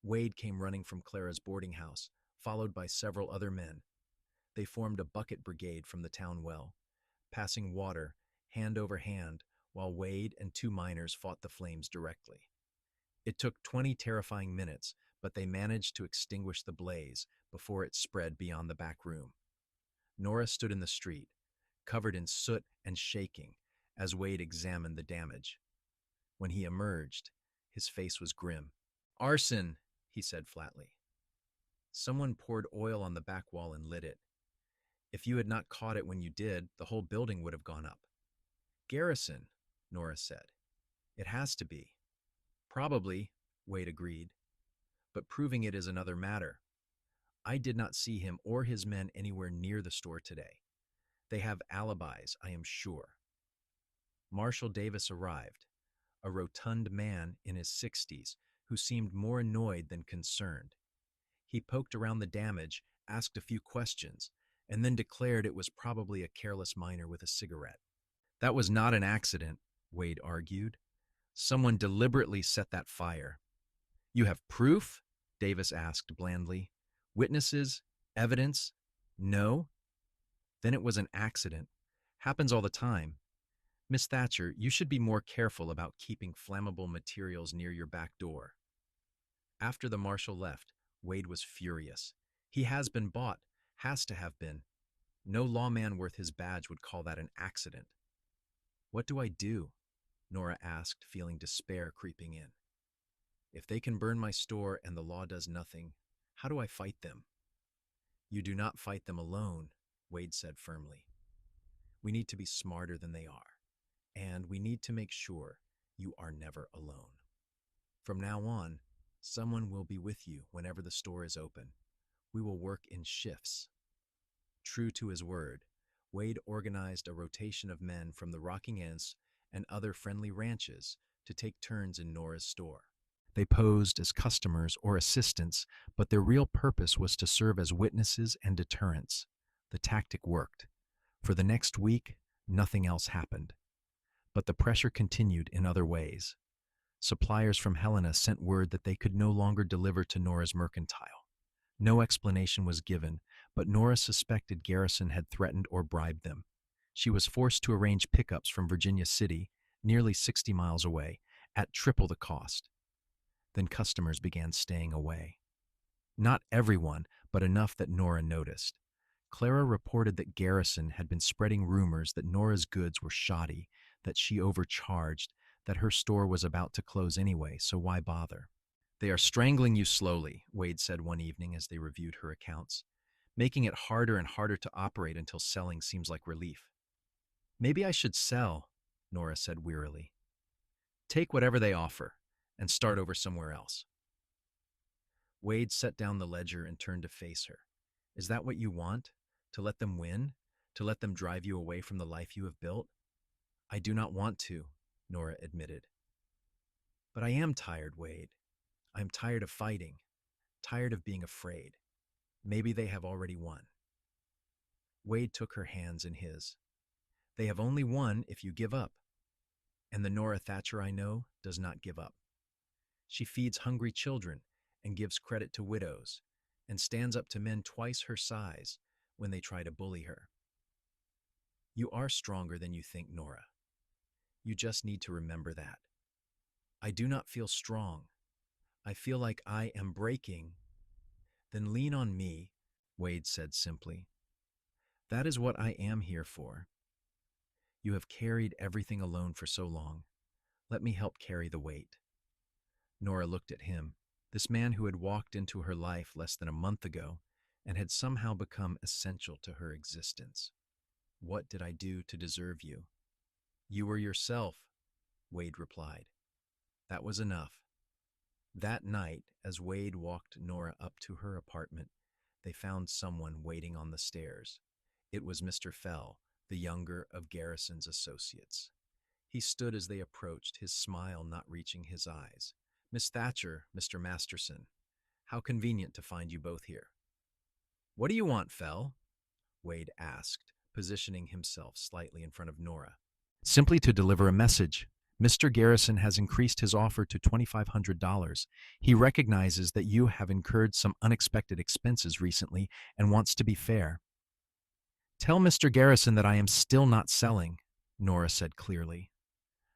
Wade came running from Clara's boarding house, followed by several other men. They formed a bucket brigade from the town well, passing water hand over hand while Wade and 2 miners fought the flames directly. It took 20 terrifying minutes, but they managed to extinguish the blaze before it spread beyond the back room. Nora stood in the street, covered in soot and shaking, as Wade examined the damage. When he emerged, his face was grim. Arson, he said flatly. Someone poured oil on the back wall and lit it. If you had not caught it when you did, the whole building would have gone up. Garrison, Nora said. It has to be. Probably, Wade agreed. but proving it is another matter. I did not see him or his men anywhere near the store today. They have alibis, I am sure. Marshal Davis arrived, a rotund man in his 60s who seemed more annoyed than concerned. He poked around the damage, asked a few questions, and then declared it was probably a careless miner with a cigarette. That was not an accident, Wade argued. Someone deliberately set that fire. You have proof? Davis asked blandly. Witnesses? Evidence? No? Then it was an accident. Happens all the time. Miss Thatcher, you should be more careful about keeping flammable materials near your back door. After the marshal left, Wade was furious. He has been bought, has to have been. No lawman worth his badge would call that an accident. What do I do? Nora asked, feeling despair creeping in. If they can burn my store and the law does nothing, how do I fight them? You do not fight them alone, Wade said firmly. We need to be smarter than they are, and we need to make sure you are never alone. From now on, someone will be with you whenever the store is open. We will work in shifts. True to his word, Wade organized a rotation of men from the Rocking Ants and other friendly ranches to take turns in Nora's store. They posed as customers or assistants, but their real purpose was to serve as witnesses and deterrents. The tactic worked. For the next week, nothing else happened. But the pressure continued in other ways. Suppliers from Helena sent word that they could no longer deliver to Nora's mercantile. No explanation was given, but Nora suspected Garrison had threatened or bribed them. She was forced to arrange pickups from Virginia City, nearly 60 miles away, at triple the cost. Then customers began staying away. Not everyone, but enough that Nora noticed. Clara reported that Garrison had been spreading rumors that Nora's goods were shoddy, that she overcharged, that her store was about to close anyway, so why bother? They are strangling you slowly, Wade said one evening as they reviewed her accounts, making it harder and harder to operate until selling seems like relief. Maybe I should sell, Nora said wearily. Take whatever they offer and start over somewhere else. Wade set down the ledger and turned to face her. Is that what you want? To let them win? To let them drive you away from the life you have built? I do not want to, Nora admitted. But I am tired, Wade. I am tired of fighting, tired of being afraid. Maybe they have already won. Wade took her hands in his. They have only won if you give up. And the Nora Thatcher I know does not give up. She feeds hungry children and gives credit to widows and stands up to men twice her size when they try to bully her. You are stronger than you think, Nora. You just need to remember that. I do not feel strong. I feel like I am breaking. Then lean on me, Wade said simply. That is what I am here for. You have carried everything alone for so long. Let me help carry the weight. Nora looked at him, this man who had walked into her life less than a month ago and had somehow become essential to her existence. What did I do to deserve you? You were yourself, Wade replied. That was enough. That night, as Wade walked Nora up to her apartment, they found someone waiting on the stairs. It was Mr. Fell, the younger of Garrison's associates. He stood as they approached, his smile not reaching his eyes. Miss Thatcher, Mr. Masterson, how convenient to find you both here. What do you want, Fell? Wade asked, positioning himself slightly in front of Nora. Simply to deliver a message. Mr. Garrison has increased his offer to $2,500. He recognizes that you have incurred some unexpected expenses recently and wants to be fair. Tell Mr. Garrison that I am still not selling, Nora said clearly.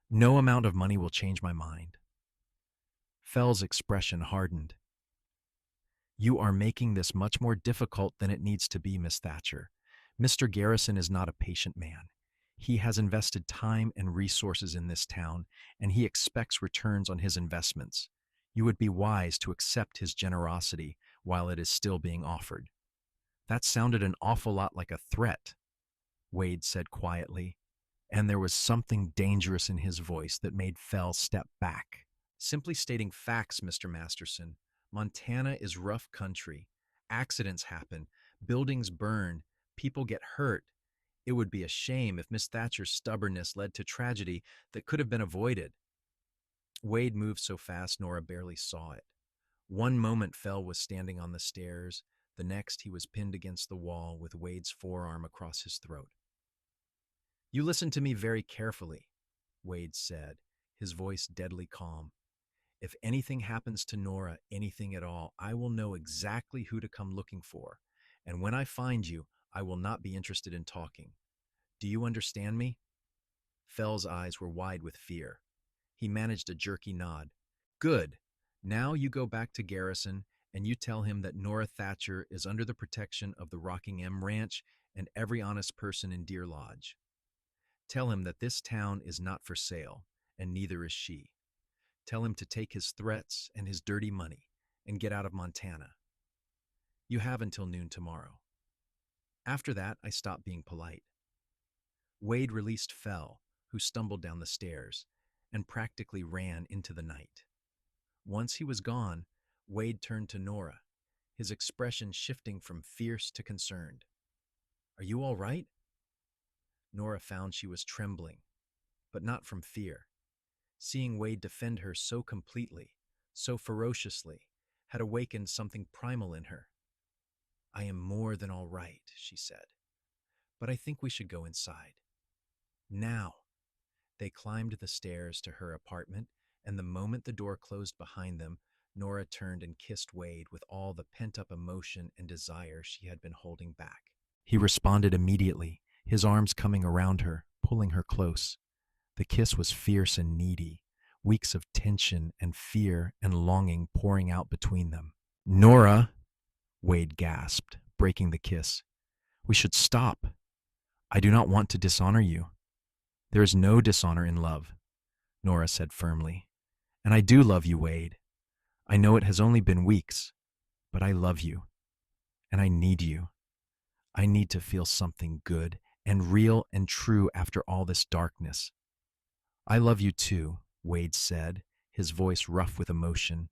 No amount of money will change my mind. Fell's expression hardened. You are making this much more difficult than it needs to be, Miss Thatcher. Mr. Garrison is not a patient man. He has invested time and resources in this town, and he expects returns on his investments. You would be wise to accept his generosity while it is still being offered. That sounded an awful lot like a threat, Wade said quietly, and there was something dangerous in his voice that made Fell step back. Simply stating facts, Mr. Masterson. Montana is rough country. Accidents happen, buildings burn, people get hurt. It would be a shame if Miss Thatcher's stubbornness led to tragedy that could have been avoided. Wade moved so fast Nora barely saw it. One moment Fell was standing on the stairs, the next he was pinned against the wall with Wade's forearm across his throat. "You listen to me very carefully," Wade said, his voice deadly calm. "If anything happens to Nora, anything at all, I will know exactly who to come looking for. And when I find you, I will not be interested in talking. Do you understand me?" Fell's eyes were wide with fear. He managed a jerky nod. "Good. Now you go back to Garrison and you tell him that Nora Thatcher is under the protection of the Rockingham Ranch and every honest person in Deer Lodge. Tell him that this town is not for sale, and neither is she. Tell him to take his threats and his dirty money and get out of Montana. You have until noon tomorrow." After that, I stopped being polite. Wade released Fell, who stumbled down the stairs and practically ran into the night. Once he was gone, Wade turned to Nora, his expression shifting from fierce to concerned. "Are you all right?" Nora found she was trembling, but not from fear. Seeing Wade defend her so completely, so ferociously, had awakened something primal in her. "I am more than all right," she said, "but I think we should go inside. Now." They climbed the stairs to her apartment, and the moment the door closed behind them, Nora turned and kissed Wade with all the pent-up emotion and desire she had been holding back. He responded immediately, his arms coming around her, pulling her close. The kiss was fierce and needy, weeks of tension and fear and longing pouring out between them. "Nora," Wade gasped, breaking the kiss. "We should stop. I do not want to dishonor you." "There is no dishonor in love," Nora said firmly. "And I do love you, Wade. I know it has only been weeks, but I love you. And I need you. I need to feel something good and real and true after all this darkness." "I love you too," Wade said, his voice rough with emotion.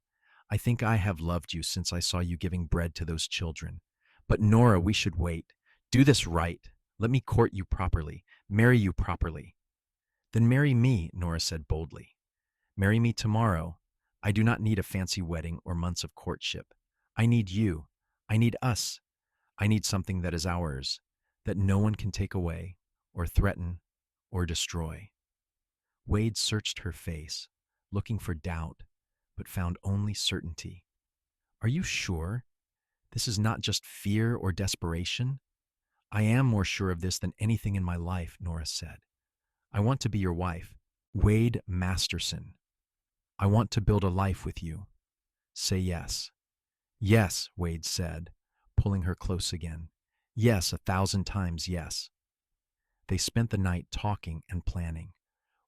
"I think I have loved you since I saw you giving bread to those children. But Nora, we should wait. Do this right. Let me court you properly, marry you properly." "Then marry me," Nora said boldly. "Marry me tomorrow. I do not need a fancy wedding or months of courtship. I need you. I need us. I need something that is ours, that no one can take away, or threaten, or destroy." Wade searched her face, looking for doubt, but found only certainty. "Are you sure? This is not just fear or desperation?" "I am more sure of this than anything in my life," Nora said. "I want to be your wife, Wade Masterson. I want to build a life with you. Say yes." "Yes," Wade said, pulling her close again. "Yes, 1,000 times yes." They spent the night talking and planning,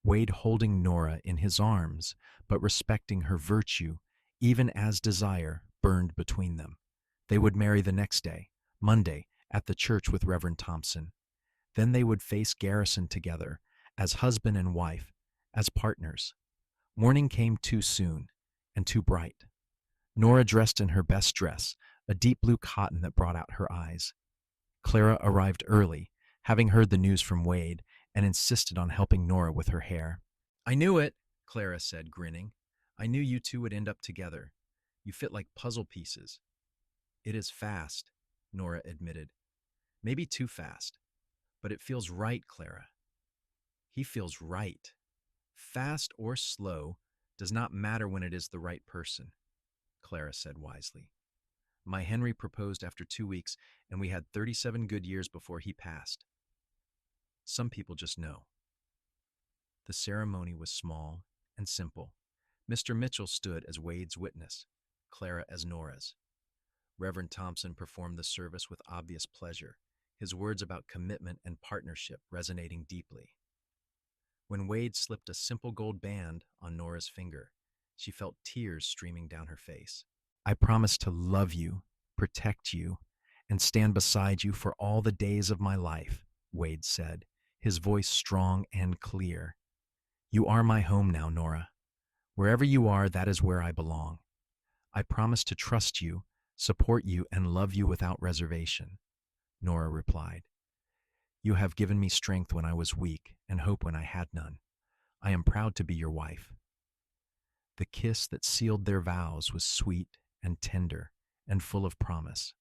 Wade holding Nora in his arms, but respecting her virtue, even as desire burned between them. They would marry the next day, Monday, at the church with Reverend Thompson. Then they would face Garrison together, as husband and wife, as partners. Morning came too soon, and too bright. Nora dressed in her best dress, a deep blue cotton that brought out her eyes. Clara arrived early, having heard the news from Wade, and insisted on helping Nora with her hair. "I knew it," Clara said, grinning. "I knew you two would end up together. You fit like puzzle pieces." "It is fast," Nora admitted. "Maybe too fast. But it feels right, Clara." "He feels right. Fast or slow does not matter when it is the right person," Clara said wisely. "My Henry proposed after 2 weeks, and we had 37 good years before he passed. Some people just know." The ceremony was small and simple. Mr. Mitchell stood as Wade's witness, Clara as Nora's. Reverend Thompson performed the service with obvious pleasure, his words about commitment and partnership resonating deeply. When Wade slipped a simple gold band on Nora's finger, she felt tears streaming down her face. "I promise to love you, protect you, and stand beside you for all the days of my life," Wade said, his voice strong and clear. "You are my home now, Nora. Wherever you are, that is where I belong. I promise to trust you, support you, and love you without reservation, Nora replied. You have given me strength when I was weak and hope when I had none. I am proud to be your wife. The kiss that sealed their vows was sweet and tender and full of promise.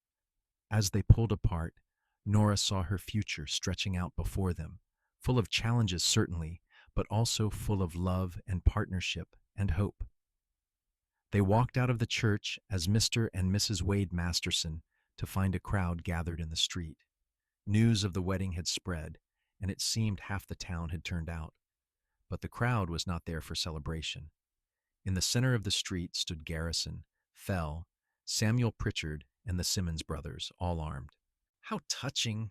As they pulled apart, Nora saw her future stretching out before them, full of challenges certainly, but also full of love and partnership and hope. They walked out of the church as Mr. and Mrs. Wade Masterson to find a crowd gathered in the street. News of the wedding had spread, and it seemed half the town had turned out. But the crowd was not there for celebration. In the center of the street stood Garrison, Fell, Samuel Pritchard, and the Simmons brothers, all armed. How touching,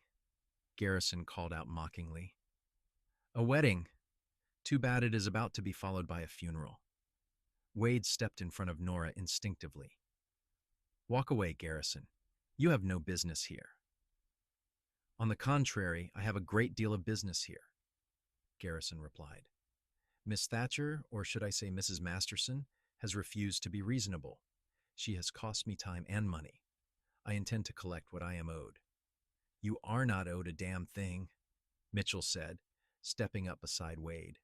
Garrison called out mockingly. A wedding. Too bad it is about to be followed by a funeral. Wade stepped in front of Nora instinctively. Walk away, Garrison. You have no business here. On the contrary, I have a great deal of business here, Garrison replied. Miss Thatcher, or should I say Mrs. Masterson, has refused to be reasonable. She has cost me time and money. I intend to collect what I am owed. You are not owed a damn thing, Mitchell said, stepping up beside Wade.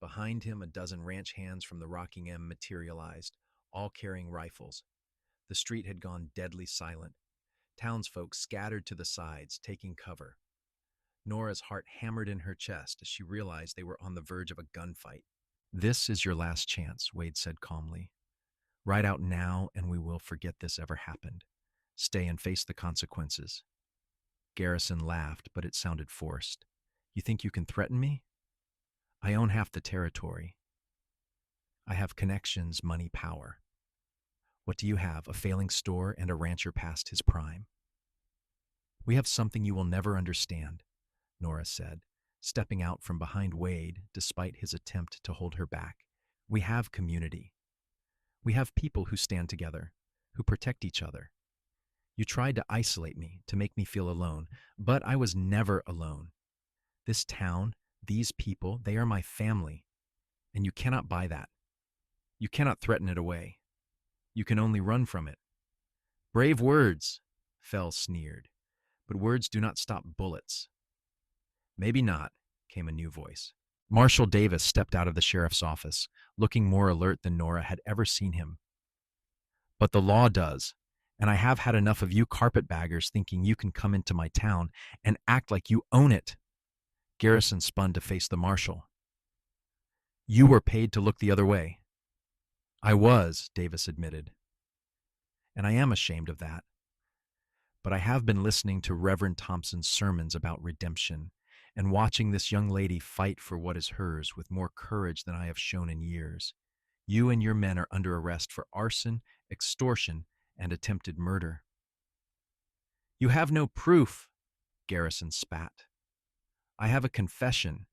Behind him, a dozen ranch hands from the Rockingham materialized, all carrying rifles. The street had gone deadly silent. Townsfolk scattered to the sides, taking cover. Nora's heart hammered in her chest as she realized they were on the verge of a gunfight. This is your last chance, Wade said calmly. Ride out now and we will forget this ever happened. Stay and face the consequences. Garrison laughed, but it sounded forced. You think you can threaten me? I own half the territory. I have connections, money, power. What do you have, a failing store and a rancher past his prime? We have something you will never understand, Nora said, stepping out from behind Wade despite his attempt to hold her back. We have community. We have people who stand together, who protect each other. You tried to isolate me, to make me feel alone, but I was never alone. This town, these people, they are my family, and you cannot buy that. You cannot threaten it away. You can only run from it. Brave words, Fell sneered, but words do not stop bullets. Maybe not, came a new voice. Marshal Davis stepped out of the sheriff's office, looking more alert than Nora had ever seen him. But the law does, and I have had enough of you carpetbaggers thinking you can come into my town and act like you own it. Garrison spun to face the marshal. You were paid to look the other way. I was, Davis admitted. And I am ashamed of that. But I have been listening to Reverend Thompson's sermons about redemption and watching this young lady fight for what is hers with more courage than I have shown in years. You and your men are under arrest for arson, extortion, and attempted murder. You have no proof, Garrison spat. I have a confession,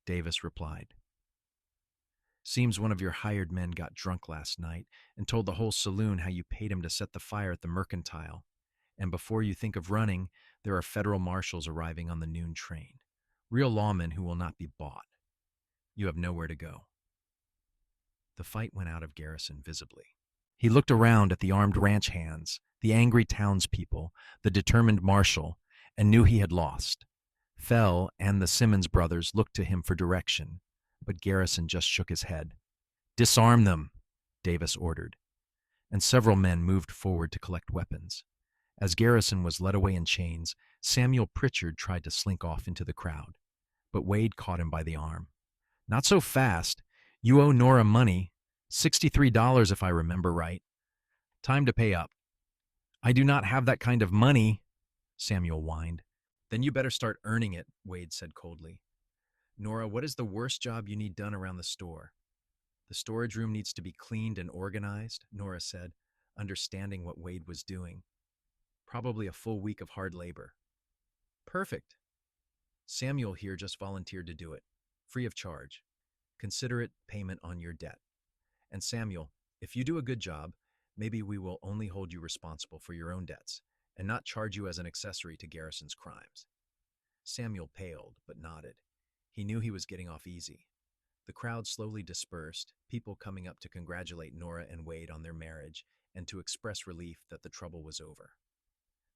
Davis replied. Seems one of your hired men got drunk last night and told the whole saloon how you paid him to set the fire at the Mercantile. And before you think of running, there are federal marshals arriving on the noon train. Real lawmen who will not be bought. You have nowhere to go. The fight went out of Garrison visibly. He looked around at the armed ranch hands, the angry townspeople, the determined marshal, and knew he had lost. Fell and the Simmons brothers looked to him for direction, but Garrison just shook his head. Disarm them, Davis ordered, and several men moved forward to collect weapons. As Garrison was led away in chains, Samuel Pritchard tried to slink off into the crowd, but Wade caught him by the arm. Not so fast. You owe Nora money, $63 if I remember right. Time to pay up. I do not have that kind of money, Samuel whined. Then you better start earning it, Wade said coldly. Nora, what is the worst job you need done around the store? The storage room needs to be cleaned and organized, Nora said, understanding what Wade was doing. Probably a full week of hard labor. Perfect. Samuel here just volunteered to do it, free of charge. Consider it payment on your debt. And Samuel, if you do a good job, maybe we will only hold you responsible for your own debts and not charge you as an accessory to Garrison's crimes. Samuel paled, but nodded. He knew he was getting off easy. The crowd slowly dispersed, people coming up to congratulate Nora and Wade on their marriage, and to express relief that the trouble was over.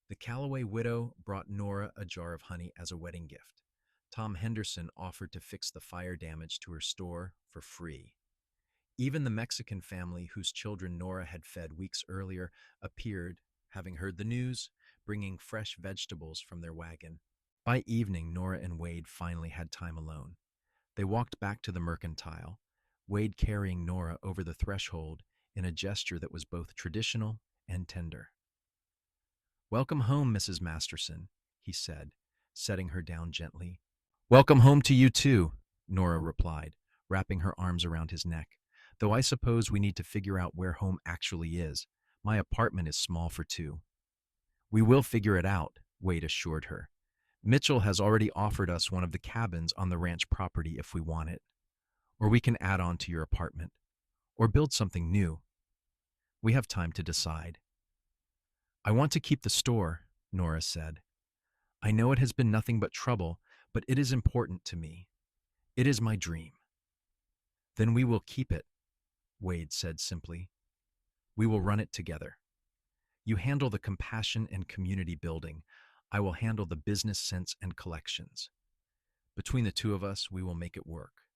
The Calloway widow brought Nora a jar of honey as a wedding gift. Tom Henderson offered to fix the fire damage to her store for free. Even the Mexican family whose children Nora had fed weeks earlier appeared, having heard the news, bringing fresh vegetables from their wagon. By evening, Nora and Wade finally had time alone. They walked back to the mercantile, Wade carrying Nora over the threshold in a gesture that was both traditional and tender. "Welcome home, Mrs. Masterson," he said, setting her down gently. "Welcome home to you too," Nora replied, wrapping her arms around his neck. "Though I suppose we need to figure out where home actually is. My apartment is small for two." "We will figure it out," Wade assured her. "Mitchell has already offered us one of the cabins on the ranch property if we want it. Or we can add on to your apartment. Or build something new. We have time to decide." "I want to keep the store," Nora said. "I know it has been nothing but trouble, but it is important to me. It is my dream." "Then we will keep it," Wade said simply. "We will run it together. You handle the compassion and community building. I will handle the business sense and collections. Between the two of us, we will make it work."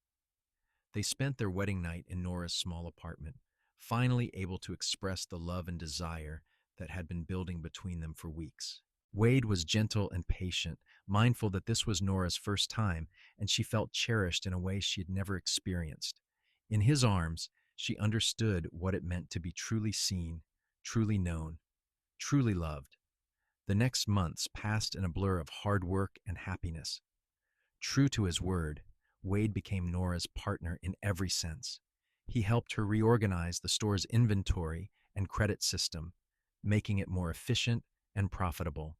They spent their wedding night in Nora's small apartment, finally able to express the love and desire that had been building between them for weeks. Wade was gentle and patient, mindful that this was Nora's first time, and she felt cherished in a way she had never experienced. In his arms, she understood what it meant to be truly seen, truly known, truly loved. The next months passed in a blur of hard work and happiness. True to his word, Wade became Nora's partner in every sense. He helped her reorganize the store's inventory and credit system, making it more efficient and profitable.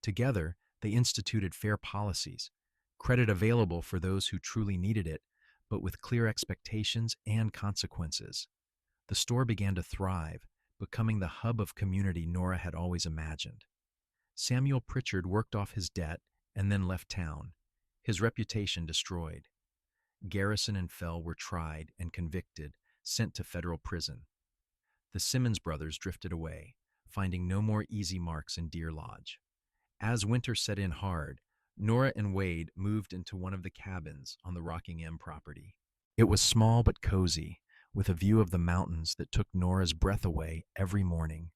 Together, they instituted fair policies, credit available for those who truly needed it, but with clear expectations and consequences. The store began to thrive, becoming the hub of community Nora had always imagined. Samuel Pritchard worked off his debt and then left town, his reputation destroyed. Garrison and Fell were tried and convicted, sent to federal prison. The Simmons brothers drifted away, finding no more easy marks in Deer Lodge. As winter set in hard, Nora and Wade moved into one of the cabins on the Rockingham property. It was small but cozy, with a view of the mountains that took Nora's breath away every morning.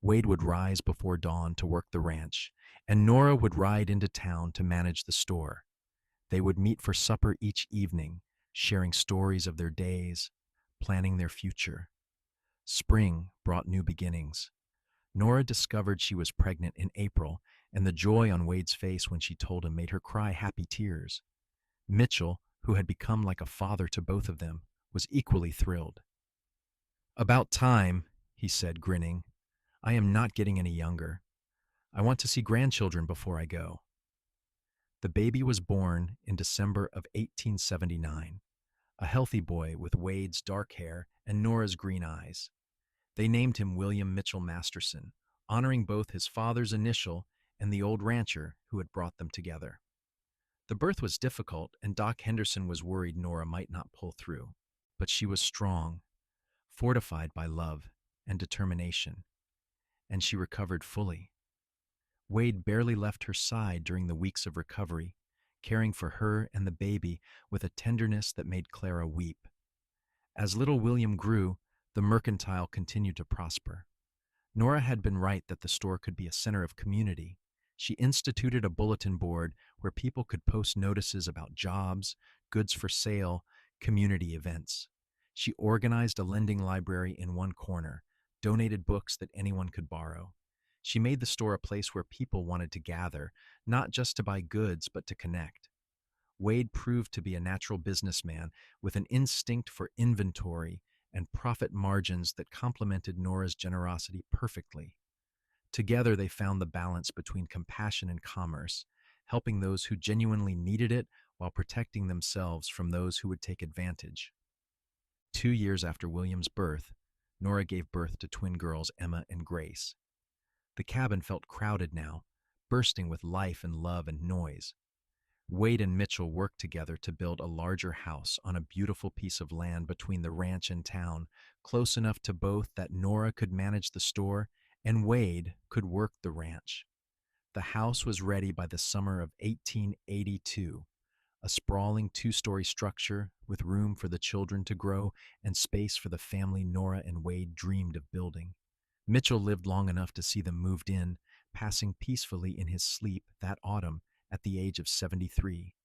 Wade would rise before dawn to work the ranch, and Nora would ride into town to manage the store. They would meet for supper each evening, sharing stories of their days, planning their future. Spring brought new beginnings. Nora discovered she was pregnant in April, and the joy on Wade's face when she told him made her cry happy tears. Mitchell, who had become like a father to both of them, was equally thrilled. "About time," he said, grinning. "I am not getting any younger. I want to see grandchildren before I go." The baby was born in December of 1879, a healthy boy with Wade's dark hair and Nora's green eyes. They named him William Mitchell Masterson, honoring both his father's initial and the old rancher who had brought them together. The birth was difficult, and Doc Henderson was worried Nora might not pull through. But she was strong, fortified by love and determination, and she recovered fully. Wade barely left her side during the weeks of recovery, caring for her and the baby with a tenderness that made Clara weep. As little William grew, the mercantile continued to prosper. Nora had been right that the store could be a center of community. She instituted a bulletin board where people could post notices about jobs, goods for sale, community events. She organized a lending library in one corner, donated books that anyone could borrow. She made the store a place where people wanted to gather, not just to buy goods, but to connect. Wade proved to be a natural businessman with an instinct for inventory and profit margins that complemented Nora's generosity perfectly. Together, they found the balance between compassion and commerce, helping those who genuinely needed it while protecting themselves from those who would take advantage. 2 years after William's birth, Nora gave birth to twin girls Emma and Grace. The cabin felt crowded now, bursting with life and love and noise. Wade and Mitchell worked together to build a larger house on a beautiful piece of land between the ranch and town, close enough to both that Nora could manage the store and Wade could work the ranch. The house was ready by the summer of 1882, a sprawling two-story structure with room for the children to grow and space for the family Nora and Wade dreamed of building. Mitchell lived long enough to see them moved in, passing peacefully in his sleep that autumn at the age of 73.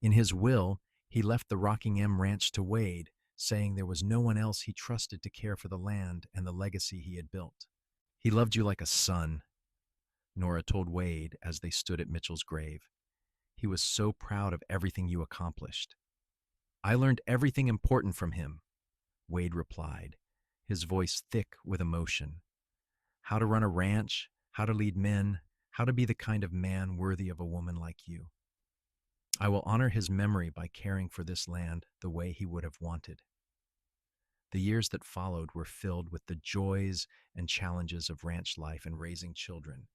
In his will, he left the Rockingham Ranch to Wade, saying there was no one else he trusted to care for the land and the legacy he had built. He loved you like a son, Nora told Wade as they stood at Mitchell's grave. He was so proud of everything you accomplished. I learned everything important from him, Wade replied, his voice thick with emotion. How to run a ranch, how to lead men, how to be the kind of man worthy of a woman like you. I will honor his memory by caring for this land the way he would have wanted. The years that followed were filled with the joys and challenges of ranch life and raising children.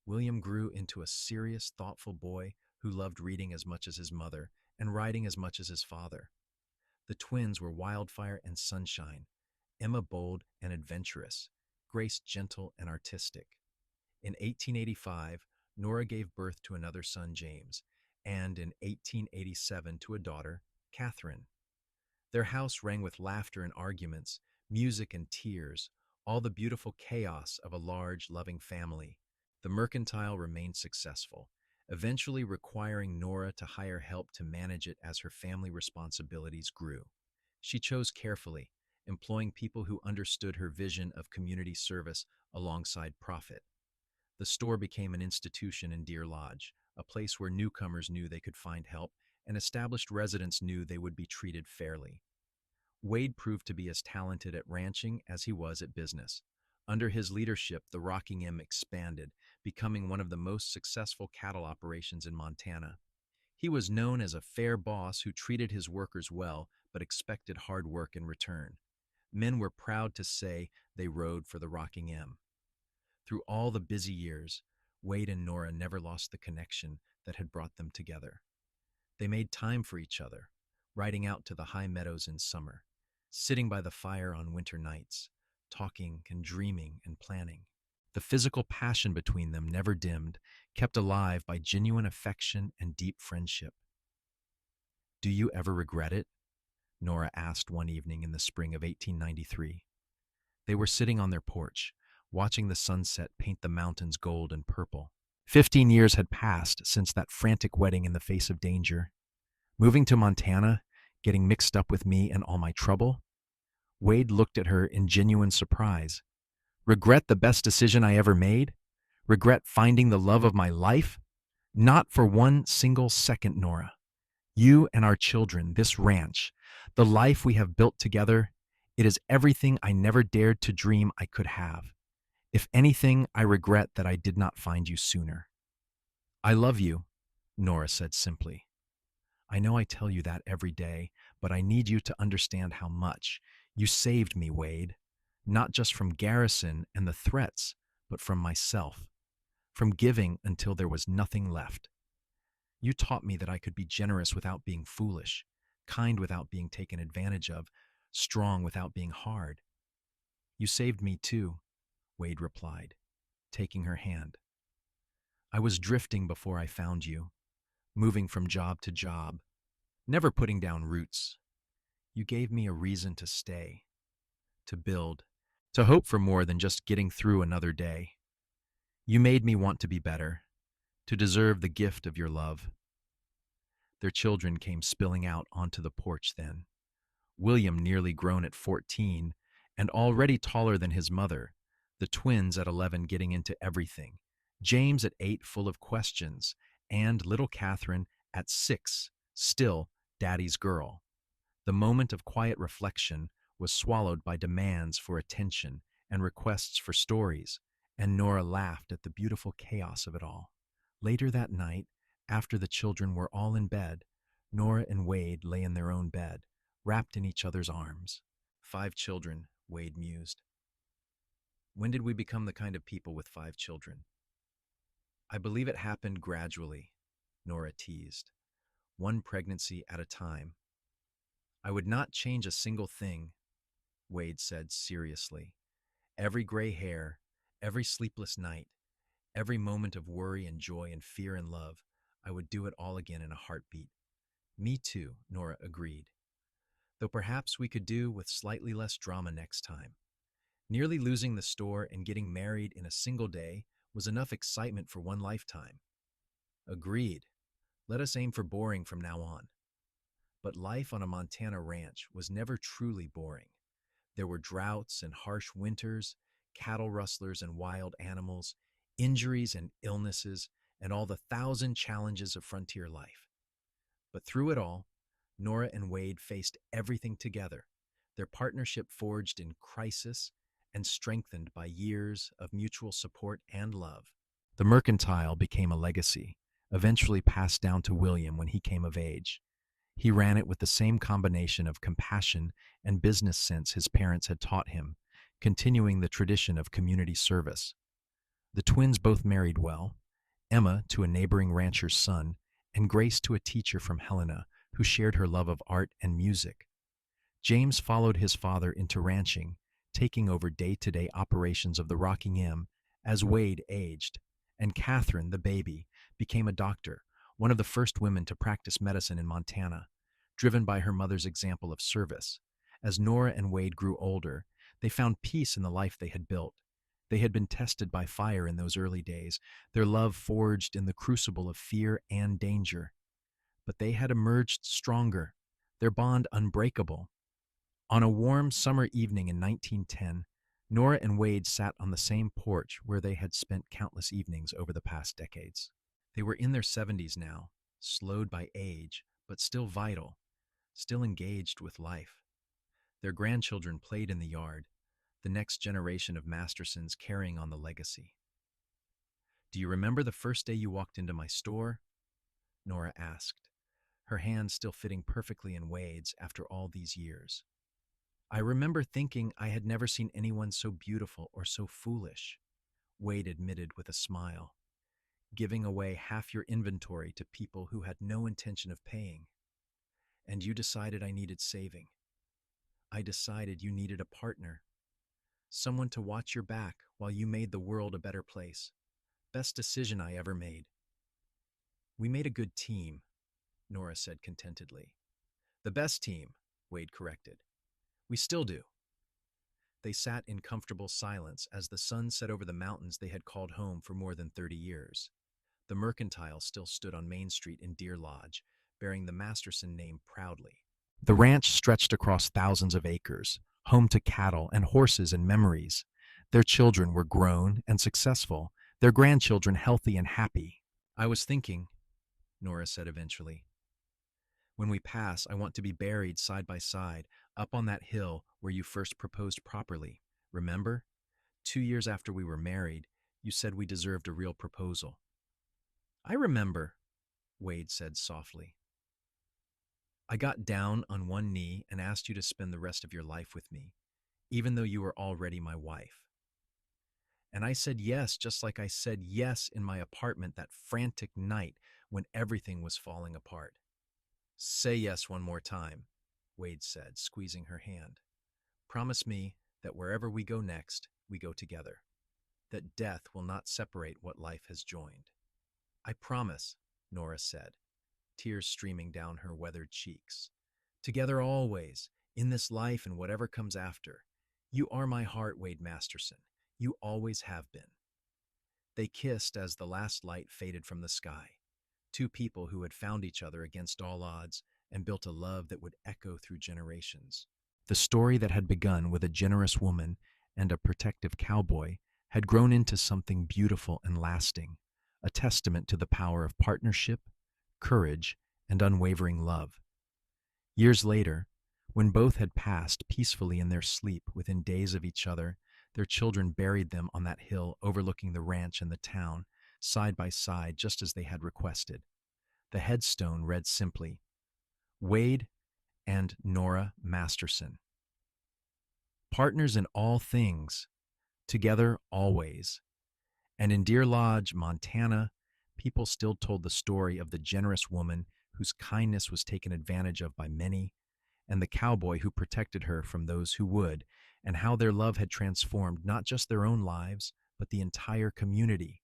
William grew into a serious, thoughtful boy who loved reading as much as his mother and riding as much as his father. The twins were Wildfire and Sunshine, Emma bold and adventurous, Grace gentle and artistic. In 1885, Nora gave birth to another son, James, and in 1887 to a daughter, Catherine. Their house rang with laughter and arguments, music and tears, all the beautiful chaos of a large, loving family. The mercantile remained successful, eventually requiring Nora to hire help to manage it as her family responsibilities grew. She chose carefully, employing people who understood her vision of community service alongside profit. The store became an institution in Deer Lodge, a place where newcomers knew they could find help and established residents knew they would be treated fairly. Wade proved to be as talented at ranching as he was at business. Under his leadership, the Rockingham expanded, becoming one of the most successful cattle operations in Montana. He was known as a fair boss who treated his workers well but expected hard work in return. Men were proud to say they rode for the Rockingham. Through all the busy years, Wade and Nora never lost the connection that had brought them together. They made time for each other, riding out to the high meadows in summer, sitting by the fire on winter nights, talking and dreaming and planning. The physical passion between them never dimmed, kept alive by genuine affection and deep friendship. Do you ever regret it? Nora asked one evening in the spring of 1893. They were sitting on their porch, watching the sunset paint the mountains gold and purple. 15 years had passed since that frantic wedding in the face of danger. Moving to Montana, getting mixed up with me and all my trouble? Wade looked at her in genuine surprise. Regret the best decision I ever made? Regret finding the love of my life? Not for one single second, Nora. You and our children, this ranch, the life we have built together, it is everything I never dared to dream I could have. If anything, I regret that I did not find you sooner. I love you, Nora said simply. I know I tell you that every day, but I need you to understand how much. You saved me, Wade, not just from Garrison and the threats, but from myself, from giving until there was nothing left. You taught me that I could be generous without being foolish, kind without being taken advantage of, strong without being hard. You saved me too, Wade replied, taking her hand. I was drifting before I found you, moving from job to job, never putting down roots. You gave me a reason to stay, to build, to hope for more than just getting through another day. You made me want to be better, to deserve the gift of your love. Their children came spilling out onto the porch then. William, nearly grown at 14 and already taller than his mother, the twins at 11 getting into everything, James at 8 full of questions, and little Catherine at 6, still daddy's girl. The moment of quiet reflection was swallowed by demands for attention and requests for stories, and Nora laughed at the beautiful chaos of it all. Later that night, after the children were all in bed, Nora and Wade lay in their own bed, wrapped in each other's arms. 5 children, Wade mused. When did we become the kind of people with 5 children? I believe it happened gradually, Nora teased. one pregnancy at a time. I would not change a single thing, Wade said seriously. Every gray hair, every sleepless night, every moment of worry and joy and fear and love, I would do it all again in a heartbeat. Me too, Nora agreed. Though perhaps we could do with slightly less drama next time. Nearly losing the store and getting married in a single day was enough excitement for one lifetime. Agreed. Let us aim for boring from now on. But life on a Montana ranch was never truly boring. There were droughts and harsh winters, cattle rustlers and wild animals, injuries and illnesses, and all the thousand challenges of frontier life. But through it all, Nora and Wade faced everything together, their partnership forged in crisis and strengthened by years of mutual support and love. The mercantile became a legacy, eventually passed down to William when he came of age. He ran it with the same combination of compassion and business sense his parents had taught him, continuing the tradition of community service. The twins both married well, Emma to a neighboring rancher's son, and Grace to a teacher from Helena who shared her love of art and music. James followed his father into ranching, taking over day-to-day operations of the Rocking M as Wade aged, and Catherine, the baby, became a doctor, one of the first women to practice medicine in Montana, driven by her mother's example of service. As Nora and Wade grew older, they found peace in the life they had built. They had been tested by fire in those early days, their love forged in the crucible of fear and danger. But they had emerged stronger, their bond unbreakable. On a warm summer evening in 1910, Nora and Wade sat on the same porch where they had spent countless evenings over the past decades. They were in their 70s now, slowed by age, but still vital, still engaged with life. Their grandchildren played in the yard, the next generation of Mastersons carrying on the legacy. "Do you remember the first day you walked into my store?" Nora asked, her hand still fitting perfectly in Wade's after all these years. "I remember thinking I had never seen anyone so beautiful or so foolish," Wade admitted with a smile, "giving away half your inventory to people who had no intention of paying. And you decided I needed saving. I decided you needed a partner, someone to watch your back while you made the world a better place. Best decision I ever made." "We made a good team," Nora said contentedly. "The best team," Wade corrected. "We still do." They sat in comfortable silence as the sun set over the mountains they had called home for more than 30 years. The mercantile still stood on Main Street in Deer Lodge, bearing the Masterson name proudly. The ranch stretched across thousands of acres, home to cattle and horses and memories. Their children were grown and successful, their grandchildren healthy and happy. "I was thinking," Nora said eventually, "when we pass, I want to be buried side by side, up on that hill where you first proposed properly. Remember? 2 years after we were married, you said we deserved a real proposal." "I remember," Wade said softly. "I got down on one knee and asked you to spend the rest of your life with me, even though you were already my wife. And I said yes, just like I said yes in my apartment that frantic night when everything was falling apart." "Say yes one more time," Wade said, squeezing her hand. "Promise me that wherever we go next, we go together. That death will not separate what life has joined." "I promise," Nora said, tears streaming down her weathered cheeks. "Together always, in this life and whatever comes after. You are my heart, Wade Masterson. You always have been." They kissed as the last light faded from the sky, two people who had found each other against all odds and built a love that would echo through generations. The story that had begun with a generous woman and a protective cowboy had grown into something beautiful and lasting, a testament to the power of partnership, courage, and unwavering love. Years later, when both had passed peacefully in their sleep within days of each other, their children buried them on that hill overlooking the ranch and the town, side by side just as they had requested. The headstone read simply, "Wade and Nora Masterson. Partners in all things, together always." And in Deer Lodge, Montana, people still told the story of the generous woman whose kindness was taken advantage of by many, and the cowboy who protected her from those who would, and how their love had transformed not just their own lives, but the entire community.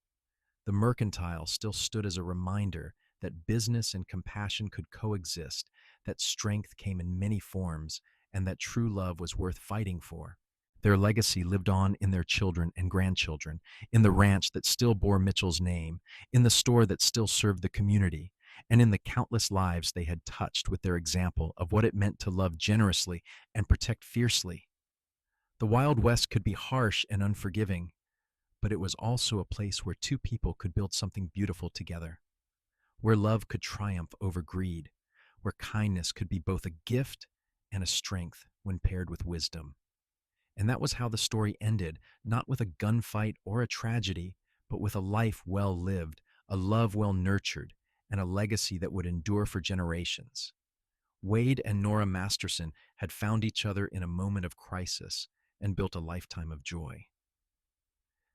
The mercantile still stood as a reminder that business and compassion could coexist, that strength came in many forms, and that true love was worth fighting for. Their legacy lived on in their children and grandchildren, in the ranch that still bore Mitchell's name, in the store that still served the community, and in the countless lives they had touched with their example of what it meant to love generously and protect fiercely. The Wild West could be harsh and unforgiving, but it was also a place where two people could build something beautiful together, where love could triumph over greed, where kindness could be both a gift and a strength when paired with wisdom. And that was how the story ended, not with a gunfight or a tragedy, but with a life well lived, a love well nurtured, and a legacy that would endure for generations. Wade and Nora Masterson had found each other in a moment of crisis and built a lifetime of joy.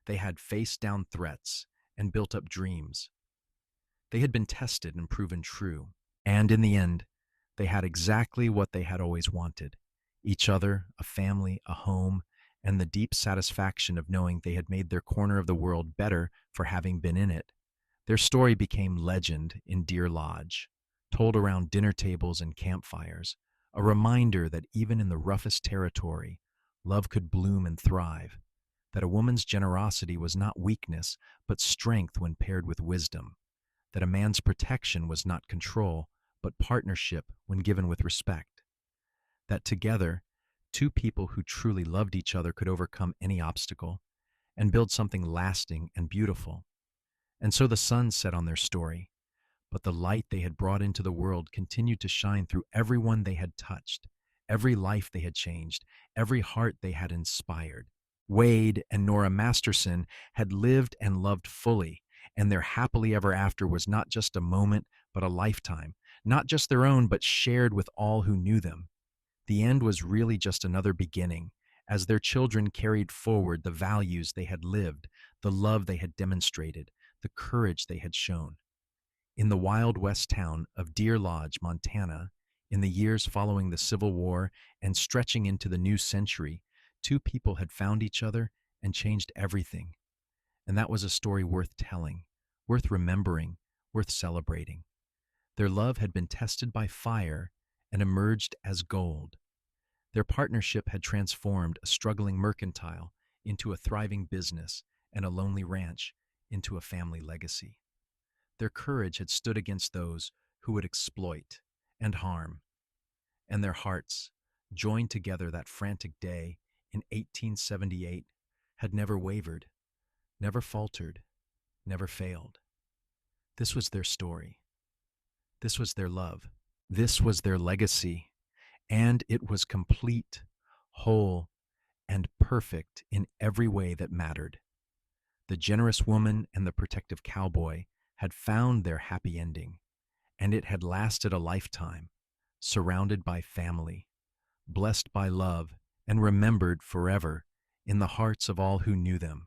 They had faced down threats and built up dreams. They had been tested and proven true. And in the end, they had exactly what they had always wanted: each other, a family, a home, and the deep satisfaction of knowing they had made their corner of the world better for having been in it. Their story became legend in Deer Lodge, told around dinner tables and campfires, a reminder that even in the roughest territory, love could bloom and thrive, that a woman's generosity was not weakness, but strength when paired with wisdom, that a man's protection was not control, but partnership when given with respect, that together, two people who truly loved each other could overcome any obstacle and build something lasting and beautiful. And so the sun set on their story, but the light they had brought into the world continued to shine through everyone they had touched, every life they had changed, every heart they had inspired. Wade and Nora Masterson had lived and loved fully, and their happily ever after was not just a moment, but a lifetime, not just their own, but shared with all who knew them. The end was really just another beginning, as their children carried forward the values they had lived, the love they had demonstrated, the courage they had shown. In the Wild West town of Deer Lodge, Montana, in the years following the Civil War and stretching into the new century, two people had found each other and changed everything. And that was a story worth telling, worth remembering, worth celebrating. Their love had been tested by fire and emerged as gold. Their partnership had transformed a struggling mercantile into a thriving business and a lonely ranch into a family legacy. Their courage had stood against those who would exploit and harm, and their hearts, joined together that frantic day in 1878, had never wavered, never faltered, never failed. This was their story. This was their love. This was their legacy. And it was complete, whole, and perfect in every way that mattered. The generous woman and the protective cowboy had found their happy ending, and it had lasted a lifetime, surrounded by family, blessed by love, and remembered forever in the hearts of all who knew them.